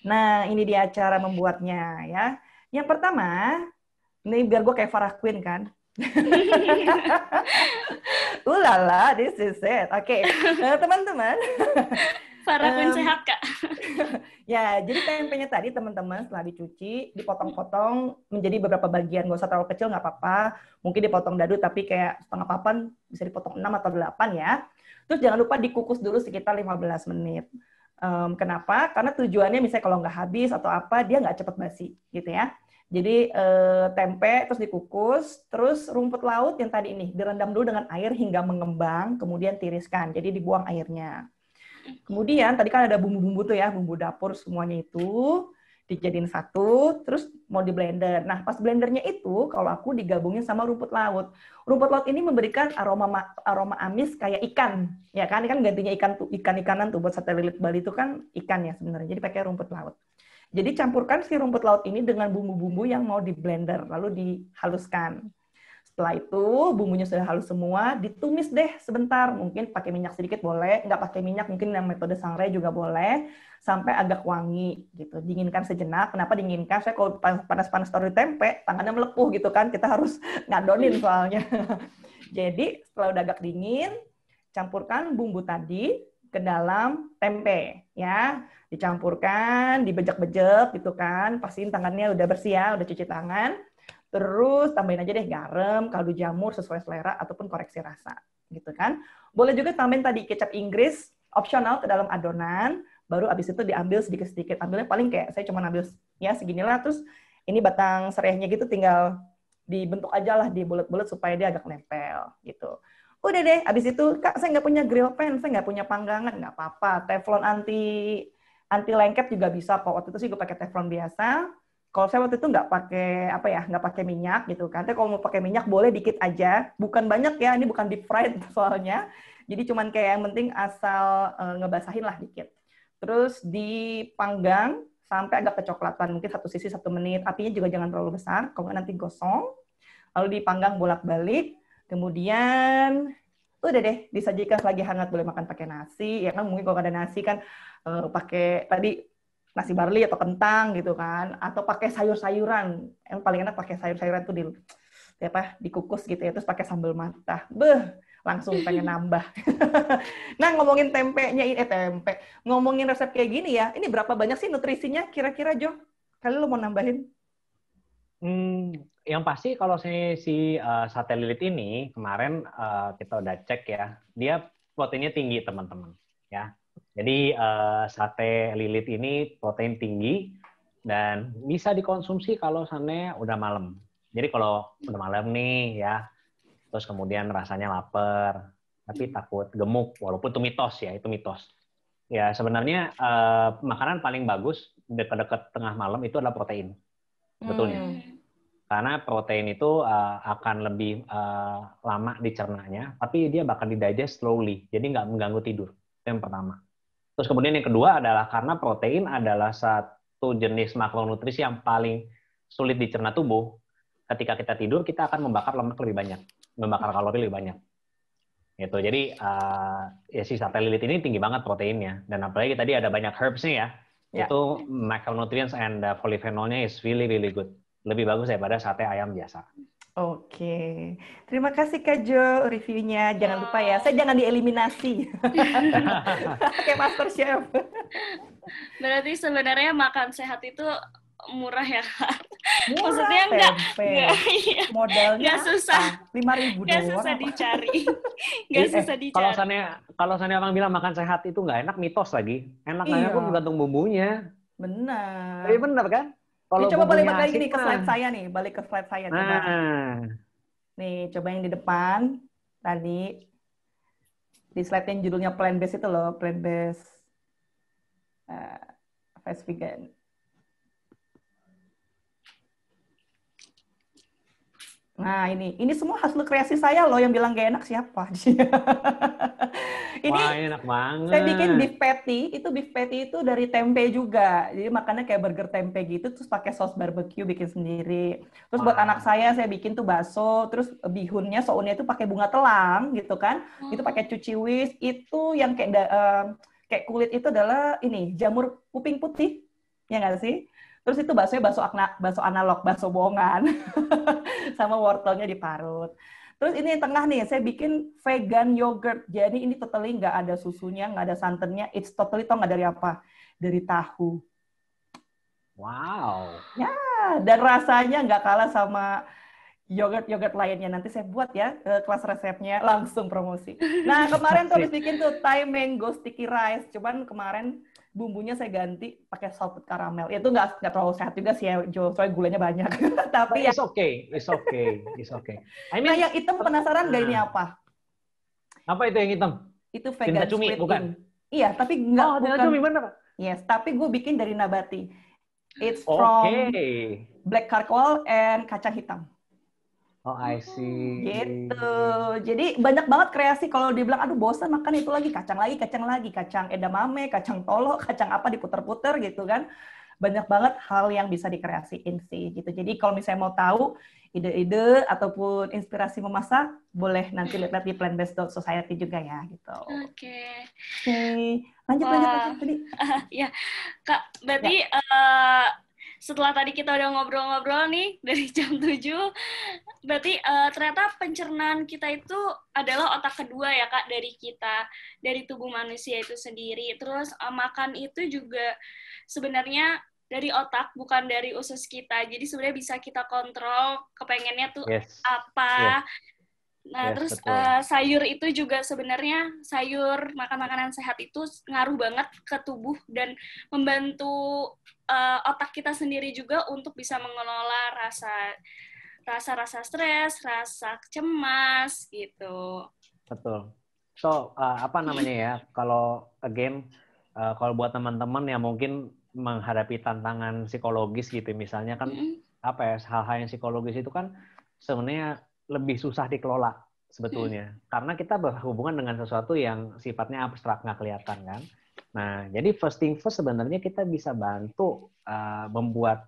Nah, ini dia cara membuatnya ya. Yang pertama, ini biar gue kayak Farah Queen kan. Ulala, this is it. Oke, teman-teman. Farah Queen sehat, Kak. Ya, jadi tempenya tadi teman-teman setelah dicuci, dipotong-potong menjadi beberapa bagian. Nggak usah terlalu kecil, nggak apa-apa. Mungkin dipotong dadu, tapi kayak setengah papan bisa dipotong 6 atau 8 ya. Terus jangan lupa dikukus dulu sekitar 15 menit. Kenapa? Karena tujuannya misalnya kalau nggak habis atau apa, dia nggak cepat basi gitu ya. Jadi tempe terus dikukus, terus rumput laut yang tadi ini direndam dulu dengan air hingga mengembang, kemudian tiriskan. Jadi dibuang airnya. Kemudian tadi kan ada bumbu-bumbu tuh ya, bumbu dapur semuanya itu dijadiin satu, terus mau di blender. Nah, pas blendernya itu kalau aku digabungin sama rumput laut. Rumput laut ini memberikan aroma amis kayak ikan. Ya kan gantinya ikan-ikanan tuh buat sate lilit Bali itu kan ikan ya sebenarnya. Jadi pakai rumput laut. Jadi campurkan si rumput laut ini dengan bumbu-bumbu yang mau di blender, lalu dihaluskan. Setelah itu bumbunya sudah halus semua, ditumis deh sebentar. Mungkin pakai minyak sedikit boleh, nggak pakai minyak mungkin yang metode sangrai juga boleh, sampai agak wangi gitu. Dinginkan sejenak. Kenapa dinginkan? Saya kalau panas-panas taruh di tempe, tangannya melepuh gitu kan. Kita harus ngadonin soalnya. Jadi setelah udah agak dingin, campurkan bumbu tadi ke dalam tempe ya. Dicampurkan, dibejek-bejek gitu kan. Pastiin tangannya udah bersih ya, udah cuci tangan. Terus tambahin aja deh garam, kaldu jamur sesuai selera ataupun koreksi rasa gitu kan. Boleh juga tambahin tadi kecap Inggris opsional ke dalam adonan, baru abis itu diambil sedikit-sedikit. Ambilnya paling kayak saya cuma ambil ya seginilah, terus ini batang serehnya gitu tinggal dibentuk aja lah di bulat-bulat supaya dia agak nempel gitu. Udah deh, abis itu Kak saya nggak punya grill pan, saya nggak punya panggangan, nggak apa-apa. Teflon anti lengket juga bisa kok. Waktu itu sih gue pakai teflon biasa. Kalau saya waktu itu nggak pakai minyak gitu kan. Tapi kalau mau pakai minyak boleh dikit aja, bukan banyak ya. Ini bukan deep fried soalnya. Jadi cuman kayak yang penting asal ngebasahin lah dikit. Terus dipanggang sampai agak kecoklatan, mungkin satu sisi 1 menit. Apinya juga jangan terlalu besar, kalau nanti gosong. Lalu dipanggang bolak-balik. Kemudian udah deh disajikan lagi hangat, boleh makan pakai nasi. Ya kan mungkin kalau ada nasi kan pakai tadi nasi barli atau kentang gitu kan, atau pakai sayur-sayuran. Yang paling enak pakai sayur-sayuran tuh dikukus gitu ya, terus pakai sambal matah. Langsung pengen nambah. Nah, ngomongin ngomongin resep kayak gini ya, ini berapa banyak sih nutrisinya kira-kira, Jo? Kali lo mau nambahin? Yang pasti kalau si sate lilit ini kemarin kita udah cek ya, dia proteinnya tinggi teman-teman ya. Jadi sate lilit ini protein tinggi dan bisa dikonsumsi kalau misalnya udah malam. Jadi kalau udah malam nih ya, terus kemudian rasanya lapar, tapi takut gemuk, walaupun itu mitos ya, itu mitos. Ya sebenarnya makanan paling bagus dekat-dekat tengah malam itu adalah protein. sebetulnya. Karena protein itu akan lebih lama dicernanya, tapi dia bakal didigest slowly, jadi nggak mengganggu tidur. Itu yang pertama. Terus kemudian yang kedua adalah karena protein adalah satu jenis makronutrisi yang paling sulit dicerna tubuh. Ketika kita tidur, kita akan membakar lemak lebih banyak, membakar kalori lebih banyak. Gitu. Jadi ya si sate lilit ini tinggi banget proteinnya, dan apalagi tadi ada banyak herbs-nya ya. Itu macronutrients and polyphenolnya is really really good. Lebih bagus daripada sate ayam biasa. Oke. Terima kasih Kak Jo reviewnya. Jangan lupa ya, saya jangan dieliminasi. Kayak Master Chef. Berarti sebenarnya makan sehat itu murah ya, Kak? Murah, maksudnya enggak, iya. Modalnya nggak susah. 5.000 doang. Nggak susah dicari. Nggak susah dicari. Kalau sana orang bilang makan sehat itu nggak enak, mitos lagi. Enaknya pun tergantung bumbunya. Benar. Iya benar kan? Kalau coba balik lagi asik nih ke slide saya nih, balik ke slide saya coba. Nih, coba yang di depan tadi di slide yang judulnya plant based itu loh, plant based fast vegan. Nah, ini semua hasil kreasi saya loh, yang bilang gak enak siapa? Ini wah, enak banget. Saya bikin beef patty itu dari tempe juga. Jadi makannya kayak burger tempe gitu, terus pakai saus barbecue bikin sendiri. Terus buat anak saya bikin tuh bakso, terus bihunnya, sounnya itu pakai bunga telang gitu kan. Itu pakai cuci whisk, itu yang kayak kulit itu adalah ini jamur kuping putih. Ya nggak sih? Terus itu baksonya bakso analog, bakso bohongan. Sama wortelnya diparut. Terus ini yang tengah nih, saya bikin vegan yogurt. Jadi ini totally nggak ada susunya, nggak ada santannya. It's totally, tau nggak dari apa? Dari tahu. Wow. Ya, dan rasanya nggak kalah sama yogurt lainnya. Nanti saya buat ya kelas resepnya, langsung promosi. Nah, kemarin tuh habis bikin tuh Thai mango sticky rice. Cuman kemarin bumbunya saya ganti pakai salted caramel. Ya, itu nggak terlalu sehat juga sih ya, Jo, soalnya gulanya banyak. Tapi ya, it's okay. I mean, nah, yang hitam penasaran nggak ini apa? Apa itu yang hitam? Itu vegan cumi, split bukan? Iya, tapi nggak. Oh, bukan. cumi bener. Yes, tapi gue bikin dari nabati. It's from black charcoal and kacang hitam. Oh, I see. Gitu. Jadi banyak banget kreasi. Kalau dibilang, aduh bosan makan itu lagi, kacang edamame, kacang tolo, kacang apa diputer-puter gitu kan. Banyak banget hal yang bisa dikreasiin sih gitu. Jadi kalau misalnya mau tahu ide-ide ataupun inspirasi memasak, boleh nanti lihat di plantbased.society juga ya gitu. Oke. Lanjut tadi. Ya, Kak, berarti setelah tadi kita udah ngobrol-ngobrol nih dari jam 7, berarti ternyata pencernaan kita itu adalah otak kedua ya Kak dari kita, dari tubuh manusia itu sendiri. Terus makan itu juga sebenarnya dari otak, bukan dari usus kita. Jadi sebenarnya bisa kita kontrol kepengennya tuh apa. Nah, terus sayur itu juga sebenarnya makan makanan sehat itu ngaruh banget ke tubuh dan membantu otak kita sendiri juga untuk bisa mengelola rasa stres, rasa cemas gitu. Betul. So, apa namanya ya? Kalau kalau buat teman-teman yang mungkin menghadapi tantangan psikologis gitu, misalnya kan apa ya, hal-hal yang psikologis itu kan sebenarnya lebih susah dikelola sebetulnya, karena kita berhubungan dengan sesuatu yang sifatnya abstrak, nggak kelihatan kan. Nah, jadi first thing first sebenarnya kita bisa bantu membuat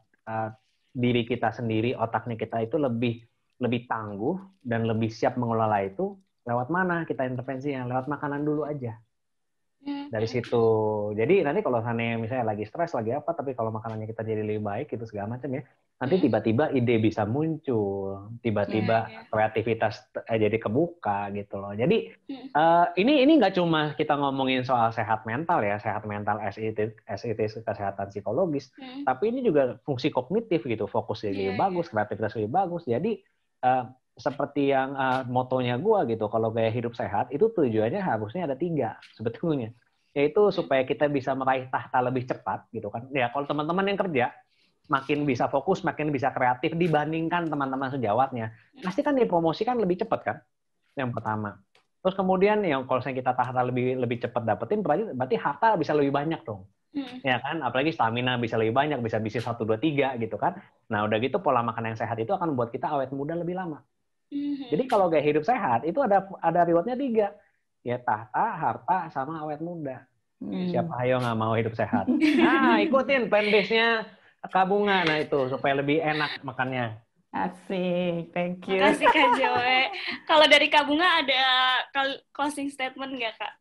diri kita sendiri, otaknya kita itu lebih tangguh dan lebih siap mengelola itu. Lewat mana kita intervensinya? Lewat makanan dulu aja. Dari situ. Jadi nanti kalau misalnya lagi stres, lagi apa, tapi kalau makanannya kita jadi lebih baik, itu segala macam ya. Nanti tiba-tiba ide bisa muncul, tiba-tiba kreativitas jadi kebuka gitu loh. Jadi ini nggak cuma kita ngomongin soal sehat mental ya, sehat mental as it is kesehatan psikologis, tapi ini juga fungsi kognitif gitu, fokus jadi lebih bagus, kreativitas lebih bagus. Jadi seperti yang motonya gue gitu, kalau gaya hidup sehat itu tujuannya harusnya ada 3 sebetulnya, yaitu supaya kita bisa meraih tahta lebih cepat gitu kan. Ya kalau teman-teman yang kerja makin bisa fokus, makin bisa kreatif dibandingkan teman-teman sejawatnya, pasti kan dipromosikan lebih cepat kan, yang pertama. Terus kemudian yang kalau kita tahta lebih cepat dapetin, berarti harta bisa lebih banyak dong. Ya kan, apalagi stamina bisa lebih banyak, bisa bisnis 1, 2, 3 gitu kan. Nah, udah gitu pola makan yang sehat itu akan membuat kita awet muda lebih lama. Jadi kalau gaya hidup sehat itu ada rewardnya 3. Ya tahta, harta, sama awet muda. Siapa ayo nggak mau hidup sehat? Ikutin plan base-nya Kak Bunga. Nah itu supaya lebih enak makannya. Asik, thank you. Makasih Kak Joe. Kalau dari Kak Bunga ada closing statement nggak Kak?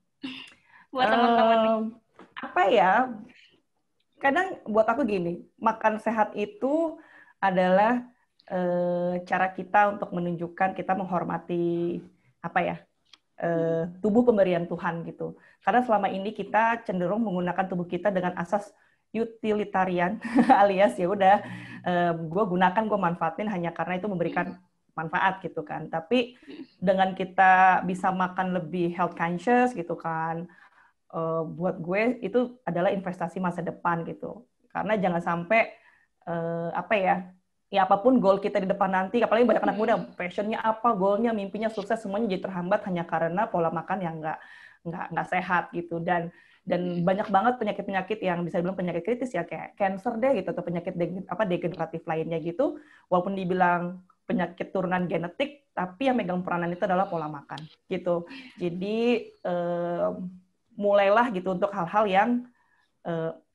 Buat teman-teman nih. Apa ya? Kadang buat aku gini, makan sehat itu adalah cara kita untuk menunjukkan kita menghormati apa ya, tubuh pemberian Tuhan gitu. Karena selama ini kita cenderung menggunakan tubuh kita dengan asas utilitarian, alias ya udah, gue gunakan, gue manfaatin hanya karena itu memberikan manfaat gitu kan. Tapi dengan kita bisa makan lebih health conscious gitu kan, buat gue itu adalah investasi masa depan gitu. Karena jangan sampai apa ya apapun goal kita di depan nanti, apalagi banyak anak muda, passionnya apa, goalnya, mimpinya sukses, semuanya jadi terhambat hanya karena pola makan yang nggak sehat gitu. Dan banyak banget penyakit-penyakit yang bisa dibilang penyakit kritis ya, kayak cancer deh gitu, atau penyakit degeneratif lainnya gitu, walaupun dibilang penyakit turunan genetik, tapi yang megang peranan itu adalah pola makan gitu. Jadi mulailah gitu untuk hal-hal yang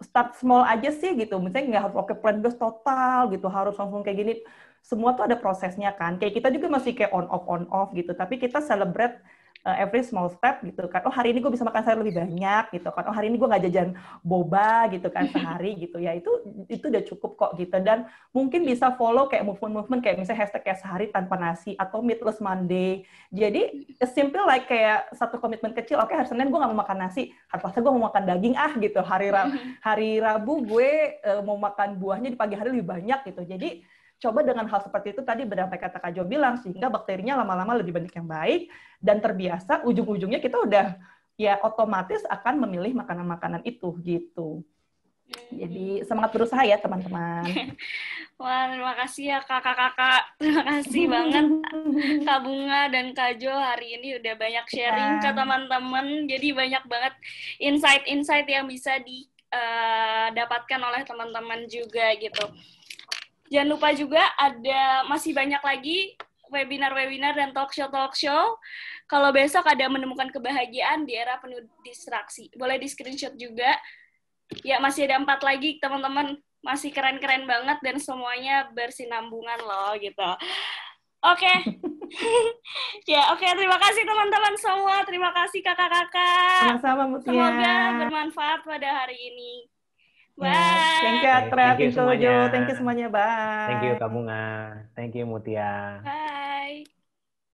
start small aja sih gitu. Misalnya nggak harus oke plant-based total gitu, harus langsung kayak gini. Semua tuh ada prosesnya kan. Kayak kita juga masih kayak on off gitu. Tapi kita celebrate every small step gitu kan. Oh hari ini gue bisa makan sayur lebih banyak gitu kan. Oh hari ini gue nggak jajan boba gitu kan sehari gitu ya. Itu udah cukup kok gitu. Dan mungkin bisa follow kayak movement kayak misalnya hashtag kayak sehari tanpa nasi atau meatless Monday. Jadi simple like kayak satu komitmen kecil. Oke, hari Senin gue nggak mau makan nasi. Hari Selasa gue mau makan daging gitu. Hari Rabu gue mau makan buahnya di pagi hari lebih banyak gitu. Jadi coba dengan hal seperti itu tadi benar apa kata Kak Jo bilang, sehingga bakterinya lama-lama lebih banyak yang baik dan terbiasa, ujung-ujungnya kita udah ya otomatis akan memilih makanan-makanan itu gitu. Jadi semangat berusaha ya teman-teman. Wah, terima kasih ya kakak-kakak. Terima kasih banget Kak Bunga dan Kak Jo hari ini udah banyak sharing ke teman-teman. Jadi banyak banget insight-insight yang bisa didapatkan oleh teman-teman juga gitu. Jangan lupa juga masih banyak lagi webinar-webinar dan talk show. Kalau besok ada menemukan kebahagiaan di era penuh distraksi. Boleh di screenshot juga. Ya, masih ada 4 lagi, teman-teman. Masih keren-keren banget dan semuanya bersinambungan loh, gitu. Oke. Terima kasih teman-teman semua. Terima kasih kakak-kakak. Sama-sama, Mutia. Semoga bermanfaat pada hari ini. Bye. Thank you, Atra. Thank you, Jo. Thank you semuanya. Bye. Thank you, Kak Bunga. Thank you, Mutia. Bye.